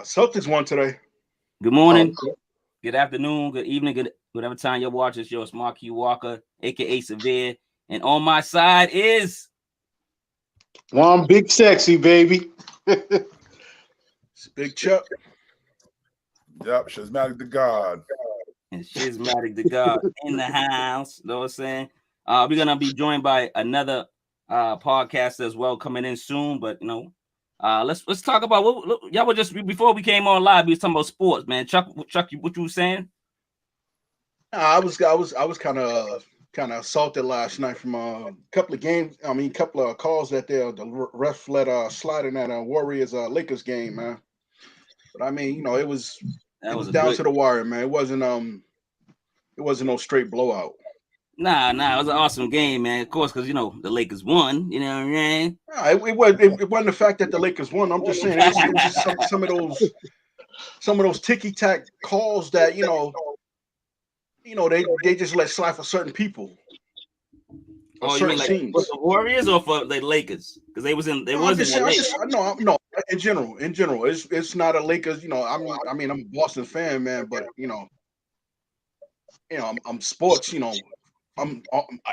Celtics won today. Good morning, good afternoon, good evening, good whatever time you're watching. It's yours, Marquis Walker, aka Severe, and on my side is Juan, big sexy baby. It's Big Chuck. Yep, ShizmaticDaGod. and ShizmaticDaGod in the house. You know what I'm saying? We're gonna be joined by another podcast as well coming in soon. But let's talk about what y'all were just before we came on live. We was talking about sports, man. Chuck, what you were saying? I was kind of assaulted last night from a couple of games. I mean, couple of calls that the ref let slide in that Warriors Lakers game, man. But I mean, it was down to the wire, man. It wasn't no straight blowout. Nah, it was an awesome game, man. Of course, because the Lakers won. You know what I mean? Nah, it wasn't the fact that the Lakers won. I'm just saying it was just some of those ticky tack calls that they just let slide for certain people. Oh, you mean like for the Warriors or for the Lakers? Because they wasn't. No, in general, it's not a Lakers. I mean, I'm a Boston fan, man, but I'm sports. I'm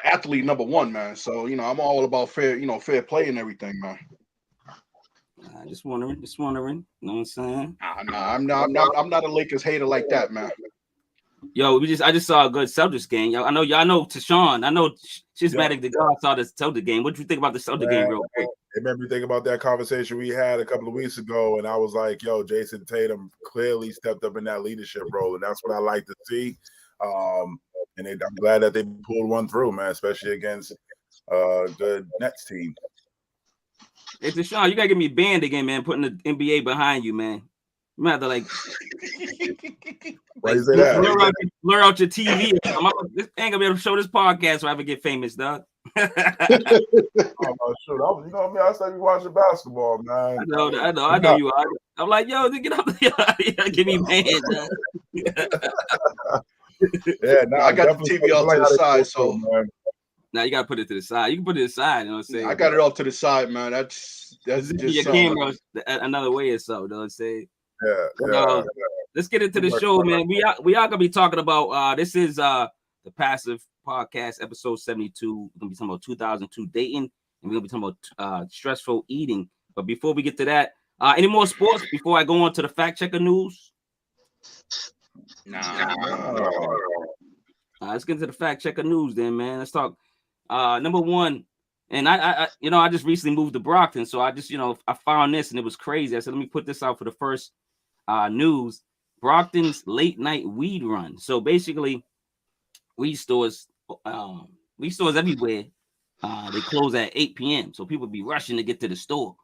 athlete number one, man. So I'm all about fair play and everything, man. Just wondering. You know what I'm saying? Nah, I'm not a Lakers hater like that, man. Yo, I just saw a good Celtics game. Y'all know TeShawn. I know ShizmaticDaGod saw this Celtics game. What do you think about the Celtics game, real quick? It made me think about that conversation we had a couple of weeks ago, and I was like, "Yo, Jason Tatum clearly stepped up in that leadership role, and that's what I like to see." And I'm glad that they pulled one through, man, especially against the Nets team. Hey, TeShawn, you gotta get me banned again, man. Putting the NBA behind you, man. You might have to Why you say that? Blur out your TV. This ain't gonna be able to show this podcast so I ever get famous, dog. Oh, shoot. I started watching basketball, man. I know you are. I'm like, yo, get up there. Give me banned, dog. Yeah, I got the TV off to the side, so now you gotta put it to the side. You can put it to the side, you know what I'm saying? I got it off to the side, man. That's just your camera another way or so, you know what I'm saying? Yeah. Let's get into the show, man. We are gonna be talking about this is the Passive Podcast, episode 72. We're gonna be talking about 2002 dating, and we're gonna be talking about stressful eating. But before we get to that, any more sports before I go on to the fact checker news? Nah. Let's get into the fact checker news then, man. Let's talk number one. And I just recently moved to Brockton, so I just I found this and it was crazy. I said, let me put this out for the first news. Brockton's late night weed run. So basically, weed stores everywhere, they close at 8 p.m. So people be rushing to get to the store.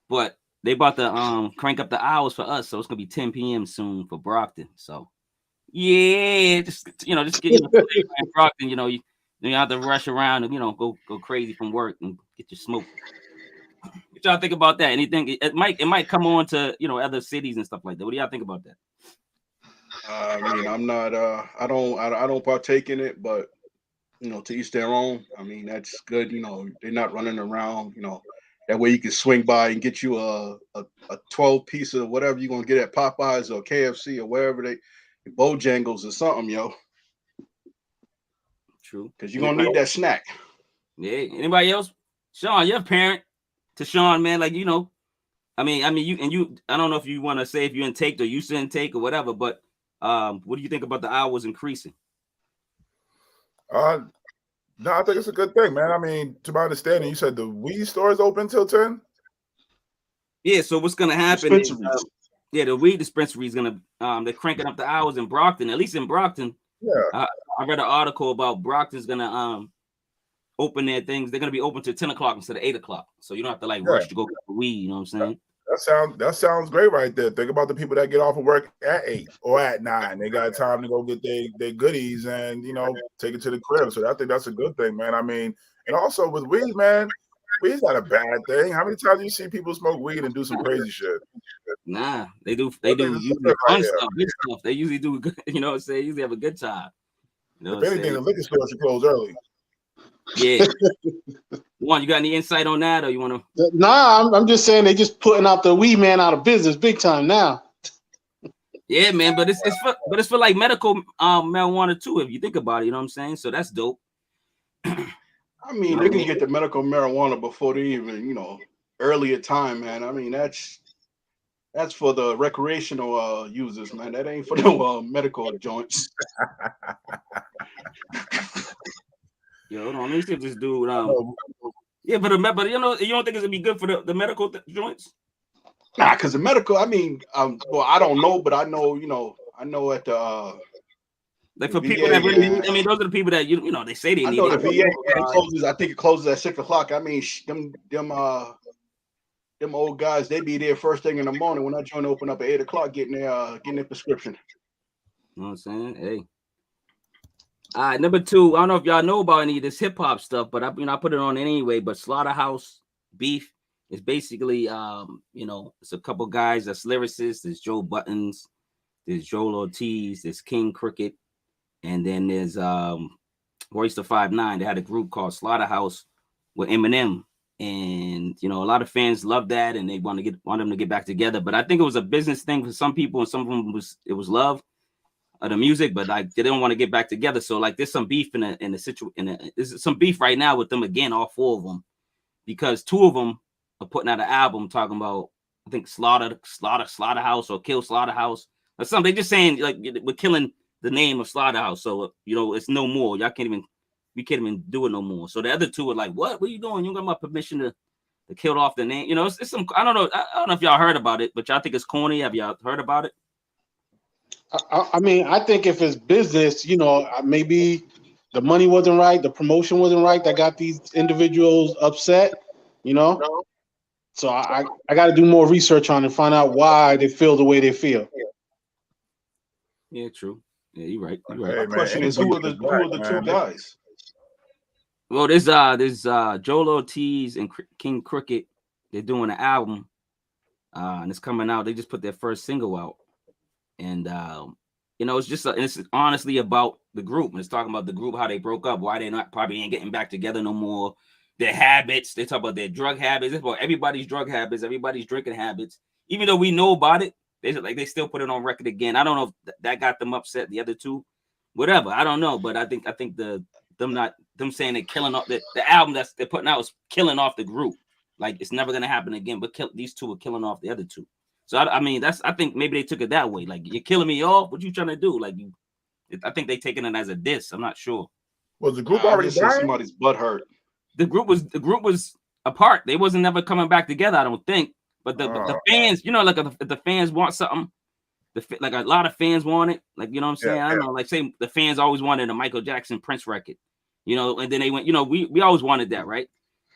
But they about to crank up the hours for us, so it's gonna be 10 p.m. soon for Brockton. So yeah, just get Brockton. You don't have to rush around and go crazy from work and get your smoke. What y'all think about that? Anything? It might come on to other cities and stuff like that. What do y'all think about that? I mean, I'm not. I don't partake in it, but to each their own. I mean, that's good. They're not running around. That way you can swing by and get you a 12 piece of whatever you're gonna get at Popeyes or KFC or wherever Bojangles or something, yo. True. Because you're gonna need that snack. Yeah. Anybody else? Sean, you're a parent. TeShawn, man, like I mean, you. I don't know if you want to say if you intake or used to intake or whatever, but what do you think about the hours increasing? No, I think it's a good thing, man. I mean, to my understanding, you said the weed store is open till 10? Yeah, so what's gonna happen is, the weed dispensary is gonna they're cranking up the hours in Brockton, at least in Brockton. Yeah. I read an article about Brockton's gonna open their things. They're gonna be open till 10 o'clock instead of 8 o'clock. So you don't have to rush to go get the weed, you know what I'm saying? That sounds great right there. Think about the people that get off of work at 8 or at 9. They got time to go get their goodies and take it to the crib. So I think that's a good thing, man. I mean, and also with weed, man, weed's not a bad thing. How many times do you see people smoke weed and do some crazy shit? Nah, they do usually fun stuff, good stuff. They usually do good, they usually have a good time. If anything, the liquor store should close early. Yeah. Juan, you got any insight on that, or you want to? Nah, I'm just saying they just putting out the weed man out of business big time now. Yeah, man, but it's for like medical marijuana too, if you think about it, you know what I'm saying? So that's dope. I mean, they can get the medical marijuana before they even, you know, earlier time, man. I mean, that's for the recreational users, man. That ain't for the medical joints. Yo, hold on, let me see if this dude yeah, but you know, you don't think it's gonna be good for the medical joints? Nah, because the medical, I mean, well, I don't know, but I know, you know, I know at the like the for people VA, that really man, need, I mean, those are the people that you know they say they I need know the it. VA it closes. I think it closes at 6 o'clock. I mean, them old guys, they be there first thing in the morning when I join open up at 8 o'clock, getting their prescription. You know what I'm saying? Hey. All right, number 2. I don't know if y'all know about any of this hip hop stuff, but I put it on anyway. But Slaughterhouse Beef is basically you know, it's a couple guys that's lyricists. There's Joe Buttons, there's Joel Ortiz, there's King Cricket, and then there's Royce the 5'9". They had a group called Slaughterhouse with Eminem, and you know, a lot of fans love that, and they want them to get back together. But I think it was a business thing for some people, and some of them was love of the music, but like they don't want to get back together. So like there's some beef there's some beef right now with them again, all 4 of them, because 2 of them are putting out an album talking about, I think Slaughterhouse or Kill Slaughterhouse or something. They just saying like we're killing the name of Slaughterhouse, so you know it's no more. We can't even do it no more. So the other 2 are like, what are you doing? You got my permission to kill off the name? You know, it's some, I don't know if y'all heard about it, but y'all think it's corny. Have y'all heard about it? I mean, I think if it's business, you know, maybe the money wasn't right, the promotion wasn't right, that got these individuals upset, you know. So I got to do more research on it and find out why they feel the way they feel. Yeah, true. Yeah, you're right. Hey, my question is, who are the 2 guys? Well, there's Joel Ortiz and King Cricket. They're doing an album, and it's coming out. They just put their first single out, and you know, it's honestly about the group, and it's talking about the group, how they broke up, why they probably ain't getting back together no more, their habits. They talk about their drug habits. It's about everybody's drug habits, everybody's drinking habits. Even though we know about it, they still put it on record again. I don't know if that got them upset. The other 2, whatever. I don't know, but I think them saying they're killing off the album that they're putting out is killing off the group. Like it's never gonna happen again. But these 2 are killing off the other 2. So I mean, I think maybe they took it that way. Like, you're killing me off. What you trying to do? Like, I think they taking it as a diss. I'm not sure. Was the group already dying? Somebody's butt hurt. The group was apart. They wasn't never coming back together, I don't think. But the fans, you know, like if the fans want something, like a lot of fans want it. Like, you know what I'm saying? I don't know. Like, say the fans always wanted a Michael Jackson Prince record, you know, and then they went, you know, we always wanted that, right?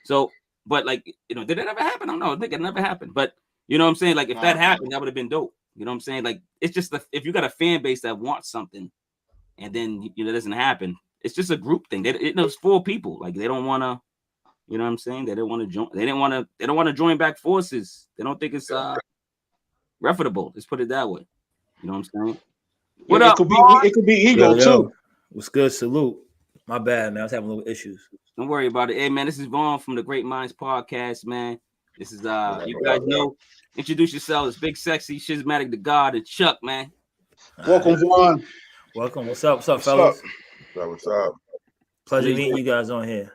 So, but like, you know, did it ever happen? I don't know. I think it never happened. But you know what I'm saying? Like, if that happened, that would have been dope. You know what I'm saying? Like, it's just if you got a fan base that wants something, and then you know it doesn't happen, it's just a group thing. It's 4 people. Like, they don't want to. You know what I'm saying? They don't want to join. They don't want to join back forces. They don't think it's reputable. Let's put it that way. You know what I'm saying? What up? It could be ego too. What's good? Salute. My bad, man. I was having little issues. Don't worry about it. Hey, man, this is Vaughn from the Great Minds Podcast, man. This is you guys know. Introduce yourselves. Big Sexy, ShizmaticDaGod, and Chuck, man. Welcome, Juan. Welcome. What's up, fellas? What's up? Pleasure meeting you guys on here.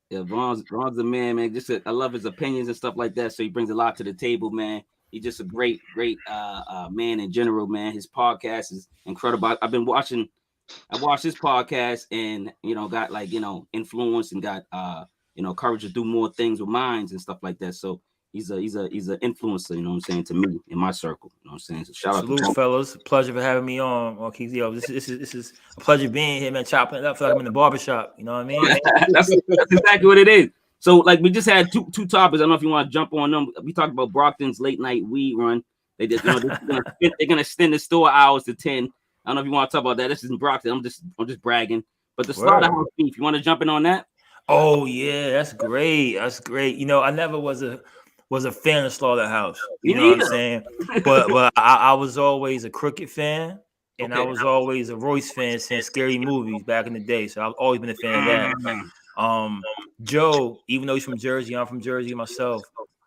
Yeah, Vaughn's the man. I love his opinions and stuff like that. So he brings a lot to the table, man. He's just a great man in general, man. His podcast is incredible. I watched his podcast and, you know, got like, you know, influence and got, you know, courage to do more things with minds and stuff like that. So he's an influencer, you know what I'm saying, to me in my circle. You know what I'm saying? So shout out to fellas. Pleasure for having me on. Marquis J. This is a pleasure being here, man. Chopping it up. Feel like I'm in the barbershop. You know what I mean? that's exactly what it is. So like we just had two topics. I don't know if you want to jump on them. We talked about Brockton's late night weed run. They did, you know, they're gonna extend the store hours to 10. I don't know if you want to talk about that. This isn't Brockton. I'm just bragging. But the Slaughterhouse Beef, you want to jump in on that? Oh yeah, that's great. That's great. You know, I never was a fan of Slaughterhouse. You know what I'm saying? But I was always a Crooked fan, and I was always a Royce fan since Scary Movies back in the day. So I've always been a fan of that. Joe, even though he's from Jersey, I'm from Jersey myself,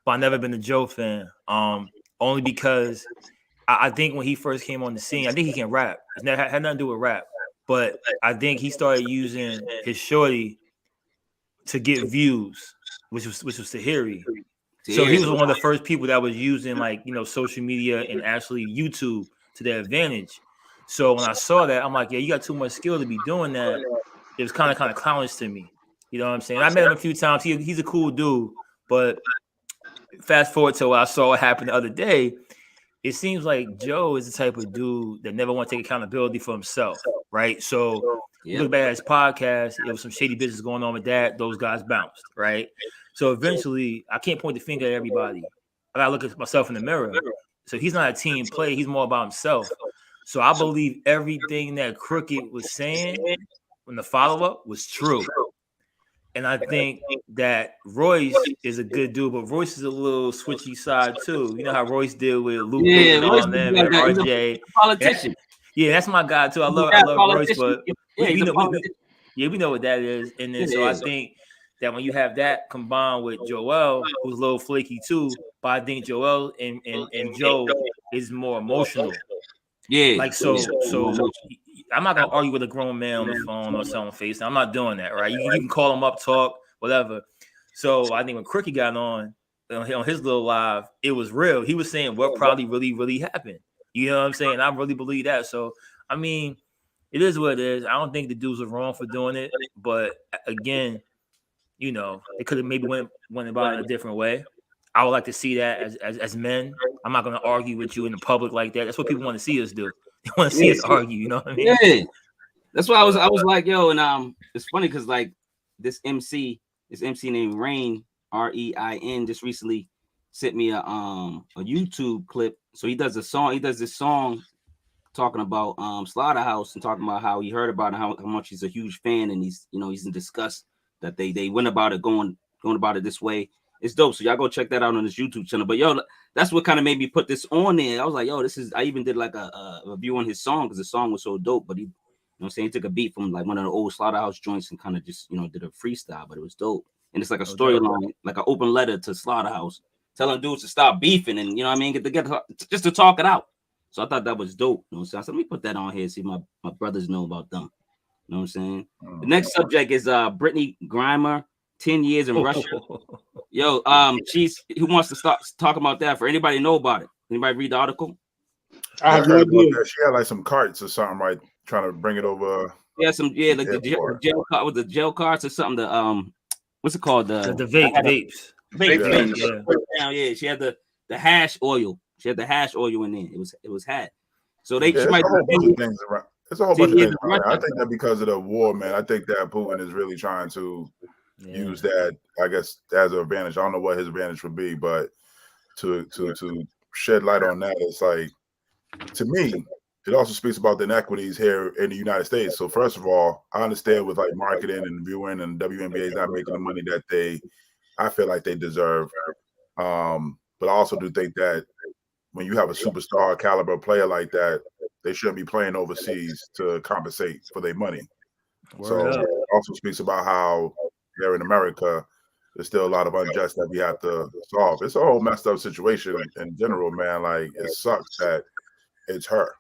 but I've never been a Joe fan. Only because I think when he first came on the scene, I think he can rap. It's never had nothing to do with rap, but I think he started using his shorty to get views, which was Tahiri. So he was one of the first people that was using like, you know, social media and actually YouTube to their advantage. So when I saw that, I'm like, yeah, you got too much skill to be doing that. It was kind of clownish to me. You know what I'm saying? I met him a few times. He's a cool dude, but fast forward to what I saw happen the other day. It seems like Joe is the type of dude that never want to take accountability for himself, right? So you look back at his podcast, it was some shady business going on with that. Those guys bounced, right? So eventually, I can't point the finger at everybody. I gotta look at myself in the mirror. So he's not a team player; he's more about himself. So I believe everything that Crooked was saying when the follow-up was true. And I think that Royce is a good dude, but Royce is a little switchy side too. You know how Royce did with Luke and all them and RJ. He's a politician. Yeah, that's my guy too. I love Royce, but we know what that is. And then I think that when you have that combined with Joel, who's a little flaky too, but I think Joel and Joe is more emotional. Yeah, like so I'm not gonna argue with a grown man on the phone or on FaceTime. I'm not doing that, right? You can call him up, talk, whatever. So I think when Cricket got on his little live, it was real. He was saying what probably really happened. You know what I'm saying? I really believe that. So I mean, it is what it is. I don't think the dudes are wrong for doing it, but again, you know, they could have maybe went about it in a different way. I would like to see that as men. I'm not going to argue with you in the public like that. That's what people want to see us do. They want to see us argue. You know what I mean? Yeah. That's why I was like, yo, and it's funny because like this MC named Rain, REIN, just recently sent me a YouTube clip. So he does this song talking about Slaughterhouse and talking about how he heard about it, how much he's a huge fan, and he's in disgust that they went about it going about it this way. It's dope. So y'all go check that out on his YouTube channel. But yo, that's what kind of made me put this on there. I was like, yo, I even did like a review on his song because the song was so dope. But he, you know what I'm saying, he took a beat from like one of the old Slaughterhouse joints and kind of just, you know, did a freestyle, but it was dope. And it's like a storyline, like an open letter to Slaughterhouse, telling dudes to stop beefing and, you know what I mean, get just to talk it out. So I thought that was dope. You know what I'm saying? So let me put that on here, see my brothers know about them. You know what I'm saying? The next subject is Brittany Grimer, 10 years in Russia. Yo, who wants to start talking about that? For anybody know about it? Anybody read the article? I have no idea. She had like some carts or something, right? Trying to bring it over. Yeah, like the jail card with the jail cards or something. What's it called? The vapes. Yeah, she had the hash oil. She had the hash oil in there. It was had. So she might. A whole bunch of things around. It's a whole bunch of things around. I think that because of the war, man, I think that Putin is really trying to use that, I guess, as an advantage. I don't know what his advantage would be, but to shed light on that, it's like, to me, it also speaks about the inequities here in the United States. So first of all, I understand with like marketing and viewing and WNBA is not making the money that I feel like they deserve. But I also do think that when you have a superstar caliber player like that, they shouldn't be playing overseas to compensate for their money. So it also speaks about how here in America, there's still a lot of unjust that we have to solve. It's a whole messed up situation in general, man. Like, it sucks that it's her.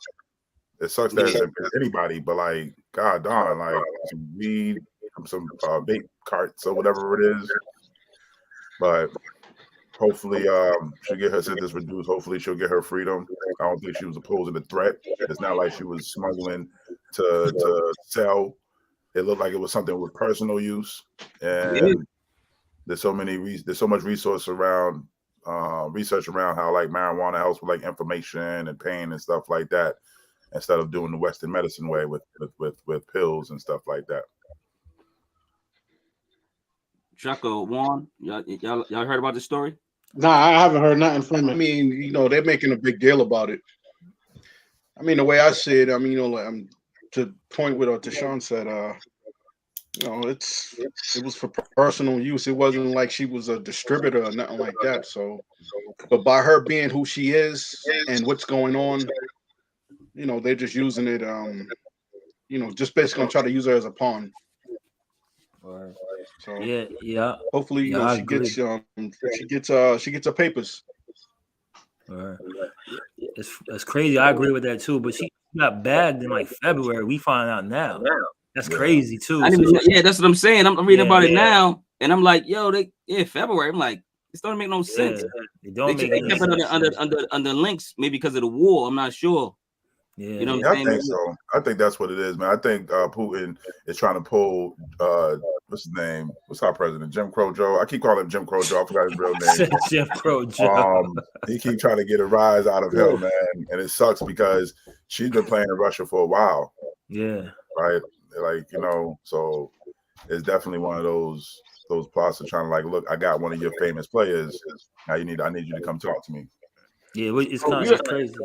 It sucks that it's anybody, but like, God darn, like some weed, some vape carts or whatever it is. But hopefully she'll get her sentence reduced. Hopefully she'll get her freedom. I don't think she was posing a threat. It's not like she was smuggling to sell. It looked like it was something with personal use, and there's so much resource around research around how like marijuana helps with like inflammation and pain and stuff like that, instead of doing the Western medicine way with pills and stuff like that. Chucko, Juan, y'all heard about this story? Nah, I haven't heard nothing from it. I mean, you know, they're making a big deal about it. I mean, the way I see it, I mean, you know, like, to point with what TeShawn said, you know, it was for personal use. It wasn't like she was a distributor or nothing like that. So, but by her being who she is and what's going on, you know, they're just using it, you know, just basically gonna try to use her as a pawn. So Yeah. hopefully, you know, I she agree. gets her papers. It's crazy. I agree with that too. But she got bagged in like February. We find out now. That's crazy too. I didn't even, yeah, that's what I'm saying. I'm reading about it now, and I'm like, yo, February. I'm like, this don't make no sense. It don't make They any kept sense. it under links, maybe because of the war. I'm not sure. Yeah, You know what I'm saying? I think so. I think that's what it is, man. I think Putin is trying to pull what's his name? What's our president? Jim Crow Joe. I keep calling him Jim Crow Joe. I forgot his real name. Jim Crow Joe. He keep trying to get a rise out of him, man, and it sucks because she's been playing in Russia for a while. Yeah. Right. Like, you know, so it's definitely one of those plots of trying to like, look, I got one of your famous players. Now I need you to come talk to me. Yeah, it's kind of crazy.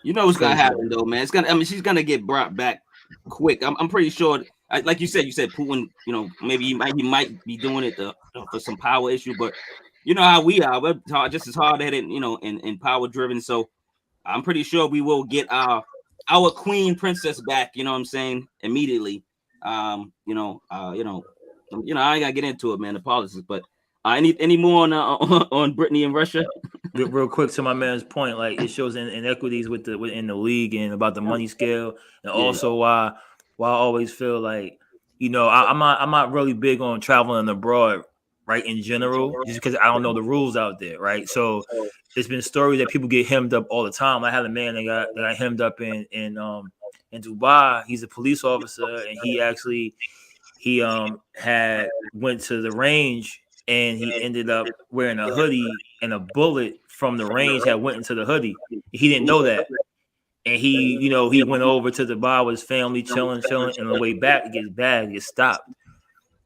You know what's gonna happen though, man. She's gonna get brought back quick. I'm pretty sure. Like you said Putin. You know, maybe he might be doing it for some power issue, but you know how we are. We're just as hard headed, you know, and power driven. So I'm pretty sure we will get our queen princess back. You know what I'm saying? Immediately. I ain't gotta get into it, man. The politics, but any more on Brittany and Russia? Real quick to my man's point, like it shows inequities within the league and about the money scale, and also why I always feel like, you know, I'm not really big on traveling abroad, right, in general, just because I don't know the rules out there, right? So there's been stories that people get hemmed up all the time. I had a man that got hemmed up in Dubai. He's a police officer, and he had went to the range. And he ended up wearing a hoodie, and a bullet from the range had went into the hoodie. He didn't know that. And he went over to the bar with his family, chilling. And on the way back, it gets stopped.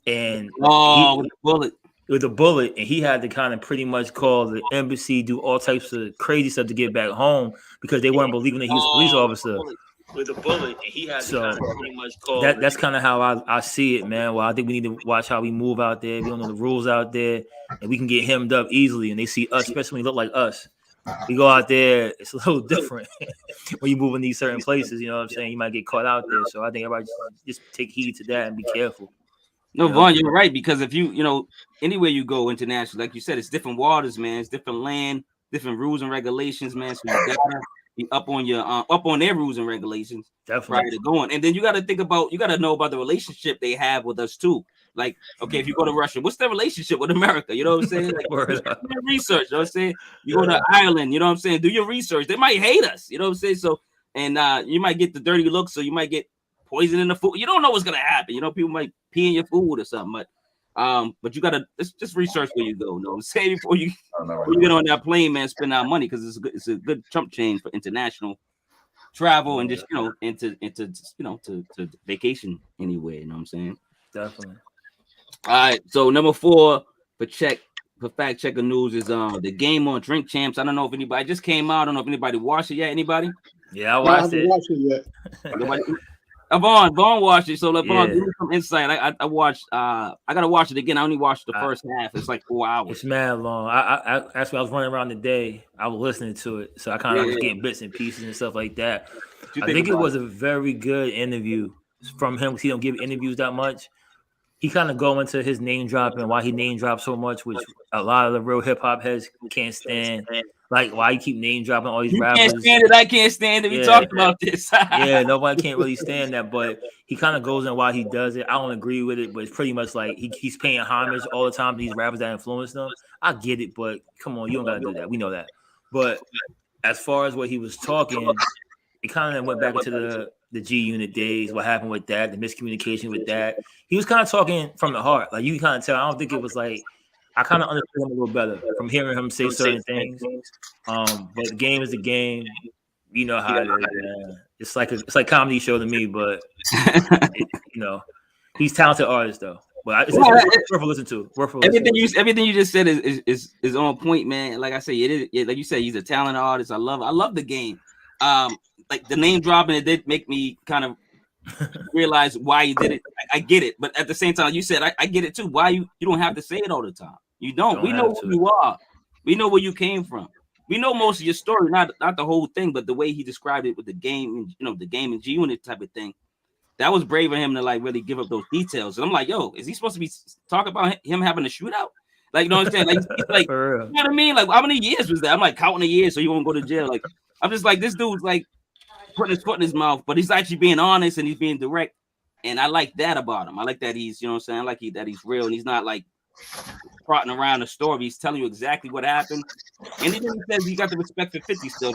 And with a bullet, and he had to kind of pretty much call the embassy, do all types of crazy stuff to get back home because they weren't believing that he was a police officer. With a bullet, and he had to kind of pretty much call that's kind of how I see it, man. Well, I think we need to watch how we move out there. We don't know the rules out there, and we can get hemmed up easily. And they see us, especially when we look like us. We go out there, it's a little different when you move in these certain places. You know what I'm saying? You might get caught out there. So I think everybody just take heed to that and be careful. No, Vaughn, you're right, because if you know, anywhere you go internationally, like you said, it's different waters, man. It's different land, different rules and regulations, man. So you gotta be up on their rules and regulations prior to going. And then you got to know about the relationship they have with us too. Like, okay, if you go to Russia, what's their relationship with America? You know what I'm saying? Like, do your research. You know what I'm saying? You go to Ireland, you know what I'm saying? Do your research. They might hate us. You know what I'm saying? So, and you might get the dirty look, so you might get poison in the food. You don't know what's gonna happen. You know, people might pee in your food or something. But you gotta just research where you go. You know what I'm saying? Before you get on that plane, man, spend our money, because it's a good chump change for international travel and just into to vacation anywhere. You know what I'm saying? Definitely. All right. So number 4 for fact checker news is the game on Drink Champs. I don't know if anybody just came out. I don't know if anybody watched it yet. Anybody? Yeah, I watched it. Yet. Vaughn watched it, so let Vaughn give me some insight. I watched. I gotta watch it again. I only watched the first half. It's like 4 hours. It's mad long. I actually I was running around the day. I was listening to it, so I kind of was getting bits and pieces and stuff like that. I think it was a very good interview from him. He don't give interviews that much. He kind of go into his name dropping, why he name dropped so much, which a lot of the real hip hop heads can't stand. Like, why you keep name dropping all these rappers? Can't stand it. I can't stand it. We talked about this. Nobody can't really stand that. But he kind of goes in why he does it. I don't agree with it, but it's pretty much like he's paying homage all the time to these rappers that influence them. I get it, but come on, you don't gotta do that. We know that. But as far as what he was talking, it kind of went back into the G Unit days, what happened with that, the miscommunication with that. He was kind of talking from the heart. Like, you kind of tell. I don't think it was like, I kind of understood him a little better from hearing him say certain things. But the game is the game. You know how it is, man. It's like comedy show to me, but he's a talented artist though. But it's worth a listen to. Everything you just said is on point, man. Like I say, it is like you said, he's a talented artist. I love the game. Like the name dropping, it did make me kind of realize why he did it. I get it, but at the same time, you said I get it too. Why you don't have to say it all the time? You don't. We know who you are. We know where you came from. We know most of your story, not the whole thing, but the way he described it with the game, and the game and G Unit type of thing. that was brave of him to like really give up those details. And I'm like, yo, is he supposed to be talking about him having a shootout? Like, you know what I'm saying? Like, he's like, you know what I mean? Like, how many years was that? I'm like counting the years so you won't go to jail. Like, I'm just like, this dude's like putting his foot in his mouth, but he's actually being honest and he's being direct. And I like that about him. I like that he's, you know what I'm saying? I like that he's real and he's not like trotting around the story. He's telling you exactly what happened. And he says he got the respect for 50 still.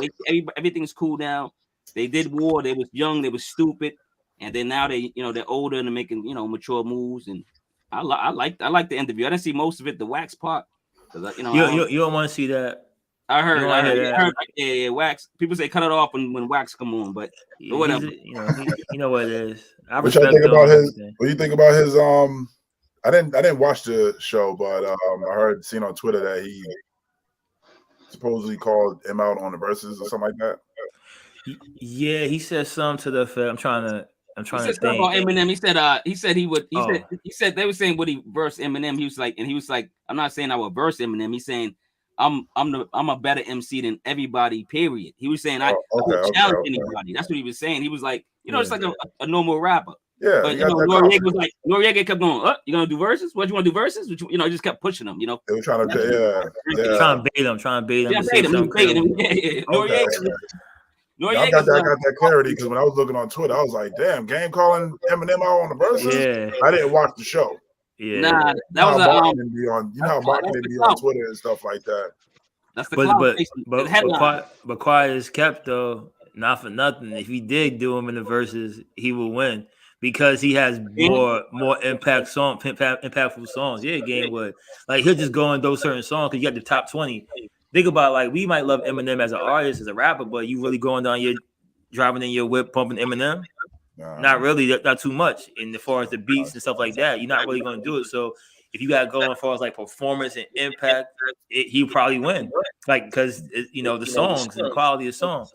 Everything's cool now. They did war. They was young. They was stupid. And then now they, you know, they're older and they're making, you know, mature moves. And I like the interview. I didn't see most of it, the wax part. You know, you don't want to see that. I heard yeah, wax. People say cut it off when wax come on, but whatever. You know what it is. What you think about his? What do you think about his? I didn't watch the show, but I seen on Twitter that he supposedly called him out on the verses or something like that. Yeah, he said something to the effect. I'm trying to think about Eminem. He said he would. He said they were saying would he verse Eminem. He was like, I'm not saying I would verse Eminem. He's saying I'm a better MC than everybody. Period. He was saying I would challenge anybody. That's what he was saying. He was like, you know, it's like a normal rapper. Yeah, but you know, Noriega kept going. You gonna do verses? What you want to do verses? Which, you know, just kept pushing him. You know, they were trying to trying to bait him. Yeah, Noriega. I got that clarity because when I was looking on Twitter, I was like, "Damn, Game calling Eminem out on the verses." Yeah, I didn't watch the show. Yeah, nah, that was marketing be on. You know how marketing be on Twitter and stuff like that. That's the but quiet is kept though. Not for nothing. If he did do him in the verses, he would win because he has more impactful songs. Yeah, Game would like he'll just go in those certain songs because you got the top 20. Think about like we might love Eminem as an artist, as a rapper, but you really going down your driving in your whip pumping Eminem? Not really, not too much. And as far as the beats and stuff like that, you're not really going to do it. So if you got to go as far as like performance and impact, he'll probably win. Like because you know the songs and the quality of songs.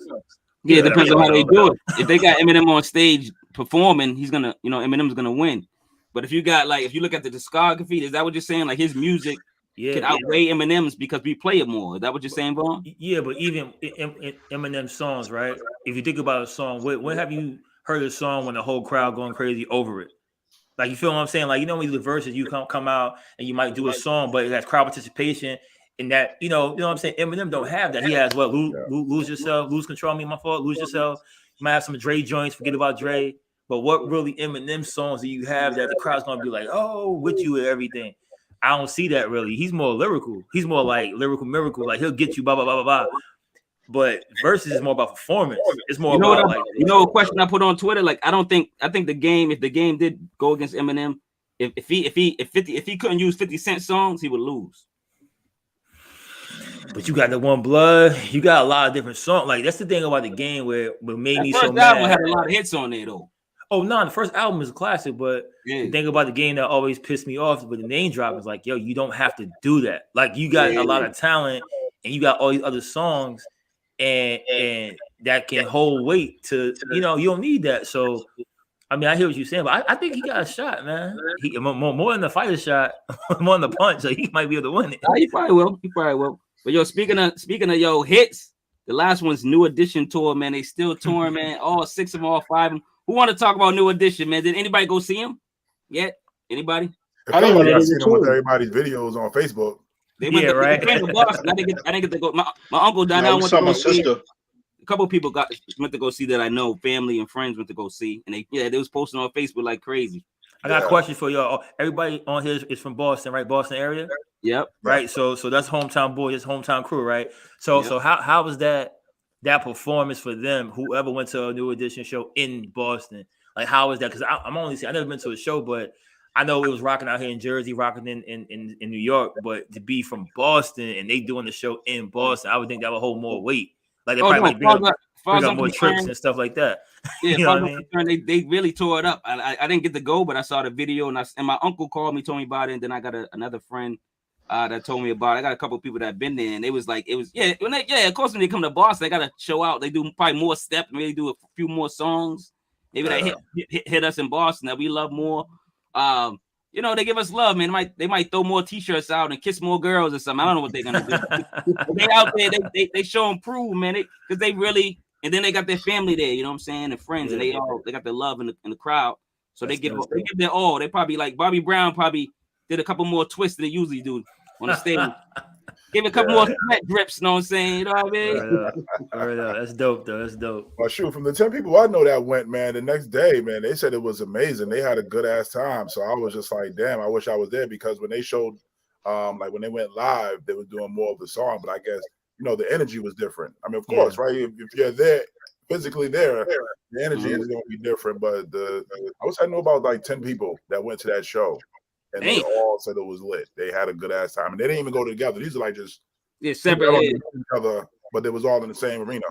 Yeah, it depends on how they do it. If they got Eminem on stage performing, he's gonna, you know, Eminem's gonna win. But if you got like, if you look at the discography, is that what you're saying? Like his music can outweigh Eminem's because we play it more. Is that what you're saying, Vaughn? Yeah, but even Eminem songs, right? If you think about a song, when have you heard a song when the whole crowd going crazy over it? Like you feel what I'm saying? Like you know when you do the verses, you come out and you might do a song, but it has crowd participation. And that, you know what I'm saying? Eminem don't have that. He has what? Lose yourself, lose control. My fault. Lose yourself. You might have some Dre joints. Forget about Dre. But what really Eminem songs do you have that the crowd's gonna be like, oh, with you and everything? I don't see that really. He's more lyrical. He's more like lyrical miracle. Like he'll get you blah blah blah blah blah. But versus is more about performance. It's more about like a question I put on Twitter. Like I think the game, if the game did go against Eminem, if he couldn't use 50 Cent songs, he would lose. But you got the One Blood. You got a lot of different songs. Like that's the thing about the game where made me so mad. The first album had a lot of hits on there though. Oh no, the first album is a classic. But the thing about the game that always pissed me off with the name drop is like, yo, you don't have to do that. Like you got a lot of talent and you got all these other songs and that can hold weight to, you know, you don't need that. So I mean, I hear what you're saying, but I think he got a shot, man. He more than the fighter shot, more than the punch. So he might be able to win it. He probably will. But yo, speaking of yo hits, the last one's New Edition tour, man. They still touring, man. All 6 of them, all 5 of them. Who want to talk about New Edition, man? Did anybody go see him yet? Anybody? I didn't even see them with everybody's videos on Facebook. They went right. They came to Boston. I didn't get to go. My uncle died. I went to go see. A couple of people went to go see that I know. Family and friends went to go see, and they was posting on Facebook like crazy. I got a question for y'all. Everybody on here is from Boston, right? Boston area. Yep. Right. So that's hometown boys, hometown crew, right? So how was that performance for them? Whoever went to a New Edition show in Boston, like how was that? Because I've never been to a show, but I know it was rocking out here in Jersey, rocking in New York. But to be from Boston and they doing the show in Boston, I would think that would hold more weight. Like they probably bring up more trips and stuff like that. Yeah, you know what I mean? They really tore it up. I didn't get to go, but I saw the video and my uncle called me, told me about it, and then I got another friend that told me about it. I got a couple of people that have been there, and it was like of course when they come to Boston, they got to show out. They do probably more steps, maybe do a few more songs. Maybe they hit us in Boston that we love more. You know, they give us love, man. They might throw more T-shirts out and kiss more girls or something. I don't know what they're gonna do. They out there, they show and prove, man. Because they really and then they got their family there. You know what I'm saying? And friends, and they got their love in the crowd. So they give their all. They probably like Bobby Brown probably did a couple more twists than they usually do on the stage. Give a couple more sweat drips, you know what I'm saying? You know what I mean? Right up. That's dope, though. That's dope. Well, shoot, from the 10 people I know that went, man, the next day, man, they said it was amazing. They had a good ass time. So I was just like, damn, I wish I was there, because when they showed, like when they went live, they were doing more of the song. But I guess, you know, the energy was different. I mean, of course, right? If you're there, physically there, the energy is going to be different. But I know about like 10 people that went to that show. And they all said it was lit. They had a good ass time, and they didn't even go together. These are like just separate each other, but it was all in the same arena.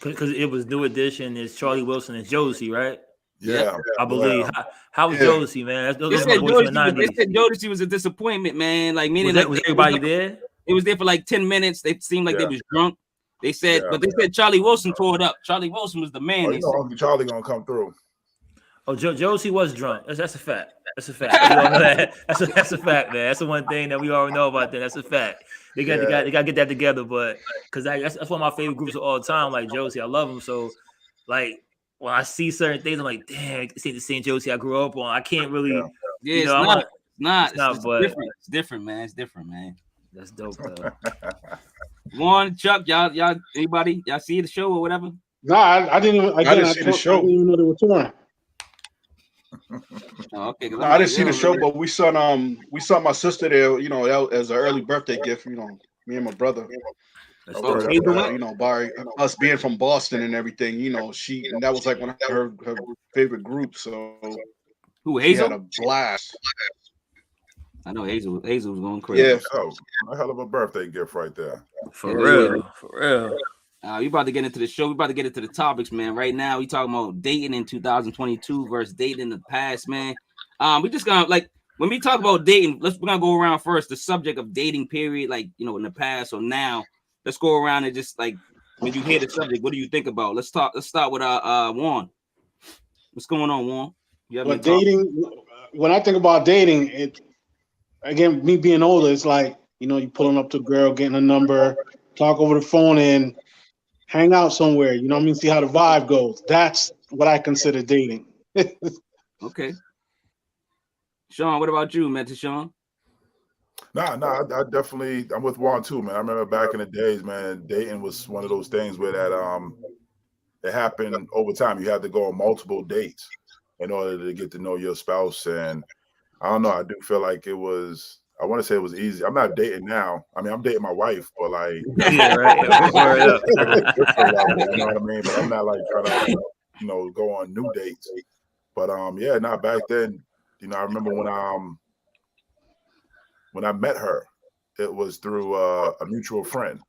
Because it was New Edition, it's Charlie Wilson and Jodeci, right? Yeah, I believe. How was Jodeci, man? Those my boys from the 90s. They said Jodeci was a disappointment, man. Like meaning, was everybody there? It was there for like 10 minutes. They seemed like they was drunk. They said, but they said Charlie Wilson tore it up. Charlie Wilson was the man. Oh, you know, Uncle Charlie gonna come through. Oh, Josie was drunk. That's a fact. That's a fact. We all know that. That's a fact, man. That's the one thing that we all know about that. That's a fact. They got to get that together, but because that's one of my favorite groups of all time. Like Josie, I love them. So, like when I see certain things, I'm like, damn, this ain't the same Josie I grew up on. I can't really. Yeah, you know, it's not. It's but different. It's different, man. It's different, man. That's dope, though. Juan, Chuck, y'all, anybody, y'all see the show or whatever? No, I didn't even. I didn't see the show. I didn't even know they were touring. Okay, no, I didn't see the show, but we saw my sister there, you know, as an early birthday gift, you know, me and my brother. You know, by us being from Boston and everything, you know, and that was like one of her favorite groups. So who, Hazel? Had a blast. I know Hazel was going crazy. Yeah, a hell of a birthday gift right there. For real. We about to get into the show. We about to get into the topics, man. Right now, we talking about dating in 2022 versus dating in the past, man. We just gonna like when we talk about dating. We're gonna go around first. The subject of dating, period, like you know, in the past or now. Let's go around and just like when you hear the subject, what do you think about? Let's start with Juan. What's going on, Juan? But dating, when I think about dating, it again, me being older, it's like you know, you pulling up to a girl, getting a number, talk over the phone, and hang out somewhere, you know what I mean? See how the vibe goes. That's what I consider dating. Okay. Sean, what about you, man? TeShawn? Nah, I definitely, I'm with Juan too, man. I remember back in the days, man, dating was one of those things where that it happened over time. You had to go on multiple dates in order to get to know your spouse. And I don't know, I do feel like I want to say it was easy. I'm not dating now. I mean, I'm dating my wife, but like, yeah, right. You know what I mean? But I'm not like trying to, you know, go on new dates. But not back then. You know, I remember when I met her, it was through a mutual friend,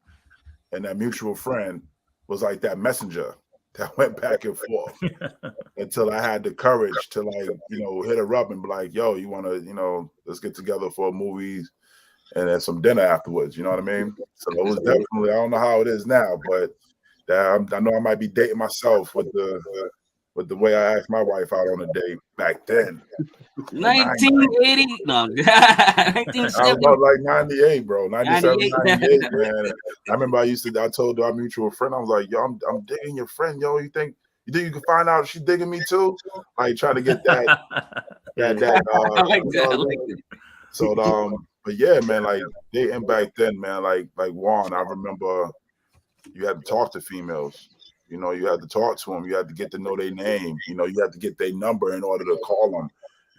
and that mutual friend was like that messenger that went back and forth until I had the courage to like, you know, hit her up and be like, yo, you want to, you know, let's get together for movies and then some dinner afterwards. You know what I mean? So it was definitely, I don't know how it is now, but I know I might be dating myself with the way I asked my wife out on a date back then. 1980, no, 1970. I was about like 98, bro. 97, 98, man. I remember I told our mutual friend, I was like, yo, I'm digging your friend, yo. You think you can find out if she's digging me too? Like trying to get that. I like that. So but yeah, man, like dating back then, man, like Juan, I remember you had to talk to females. You know, you had to talk to them. You had to get to know their name. You know, you had to get their number in order to call them,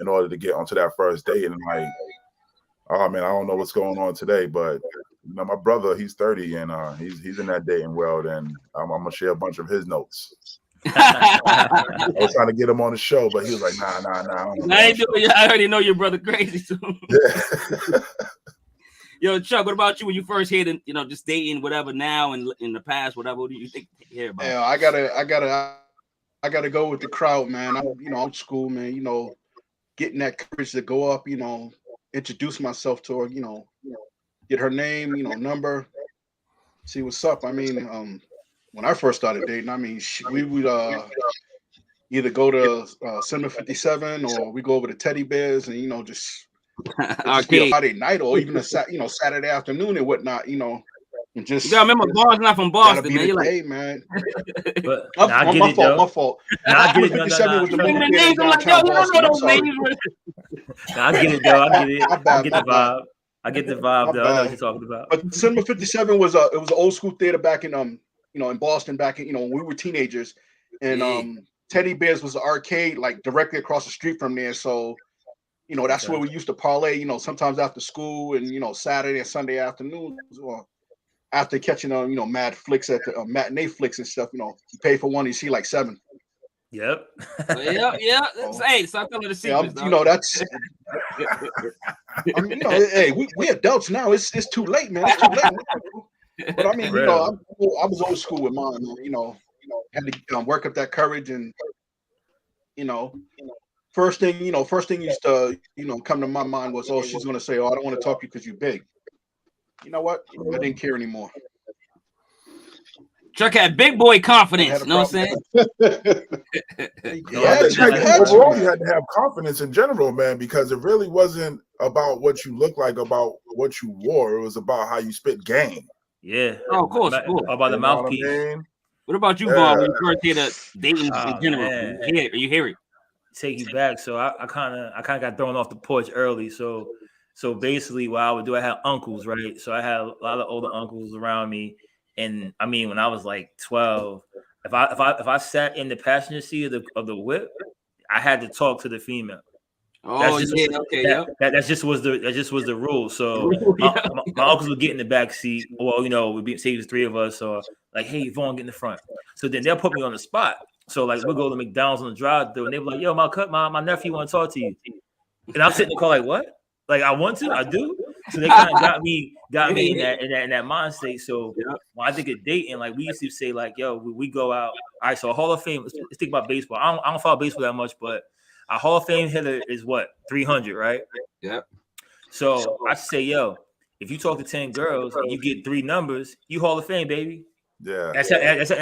in order to get onto that first date. And like, oh man, I don't know what's going on today, but you know, my brother, he's 30 and he's in that dating world, and I'm gonna share a bunch of his notes. I was trying to get him on the show, but he was like, nah. I already know your brother crazy too. Yeah. Yo, Chuck, what about you when you first hear the, you know, just dating, whatever now and in the past, whatever? What do you think hear about? Yeah, I gotta go with the crowd, man. I'm, you know, old school, man. You know, getting that courage to go up, you know, introduce myself to her, you know, get her name, you know, number, see what's up. I mean, when I first started dating, I mean, we would either go to Cinema 57 or we go over to Teddy Bears and, you know, just be a Friday night or even a Saturday afternoon and whatnot, you know. And just You gotta remember, Ball's not from gotta Boston, be man. the You're day, man. But My nah, I get it though. my fault. Nah, I get it. Summer 57 was the like, movie the theater in names, I'm like, yo, downtown you don't know Boston. I'm those sorry. names. Nah, I get it though. I get it. My I bad, get my the bad. vibe. I get the vibe though. I know what you're talking about. But Cinema 57 was it was an old school theater back in in Boston back in when we were teenagers, and Teddy Bears was an arcade like directly across the street from there. So that's where we used to parlay. Sometimes after school and Saturday and Sunday afternoons, or after catching mad flicks at the matinee flicks and stuff. You pay for one, you see like 7. Yep. Yeah. Hey, stop telling the secrets. That's. I mean, hey, we adults now. It's too late, man. It's too late. But I mean, I was old school with mine. Had to work up that courage, and first thing used to come to my mind was, oh, she's gonna say, oh, I don't want to talk to you because you're big. You know what? I didn't care anymore. Chuck had big boy confidence. You know what I'm saying? Overall, you had to have confidence in general, man, because it really wasn't about what you look like, about what you wore. It was about how you spit game. Yeah. Oh, of course. About the mouthpiece. What about you, Vaughn? When you first hear the dating in general, you hear it. Take you back. So I kind of got thrown off the porch early. So basically, what I would do, I had uncles, right? So I had a lot of older uncles around me. And I mean, when I was like 12, if I sat in the passenger seat of the whip, I had to talk to the female. Oh, that just was the rule. So my uncles would get in the back seat. Well, we'd be say it was 3 of us, or like, hey, Vaughn, get in the front. So then they'll put me on the spot. So like we'll go to McDonald's on the drive-through, and they'll be like, yo, my nephew want to talk to you. And I'm sitting in the car like, what? Like I want to, I do. So they kind of got me in that mind state. So when I think of dating, like we used to say, like, yo, we go out. All right, so Hall of Fame. Let's think about baseball. I don't follow baseball that much, but a Hall of Fame hitter is what, 300, right? Yep. So I say, yo, if you talk to 10 girls and you get 3 numbers, you Hall of Fame, baby. Yeah. That's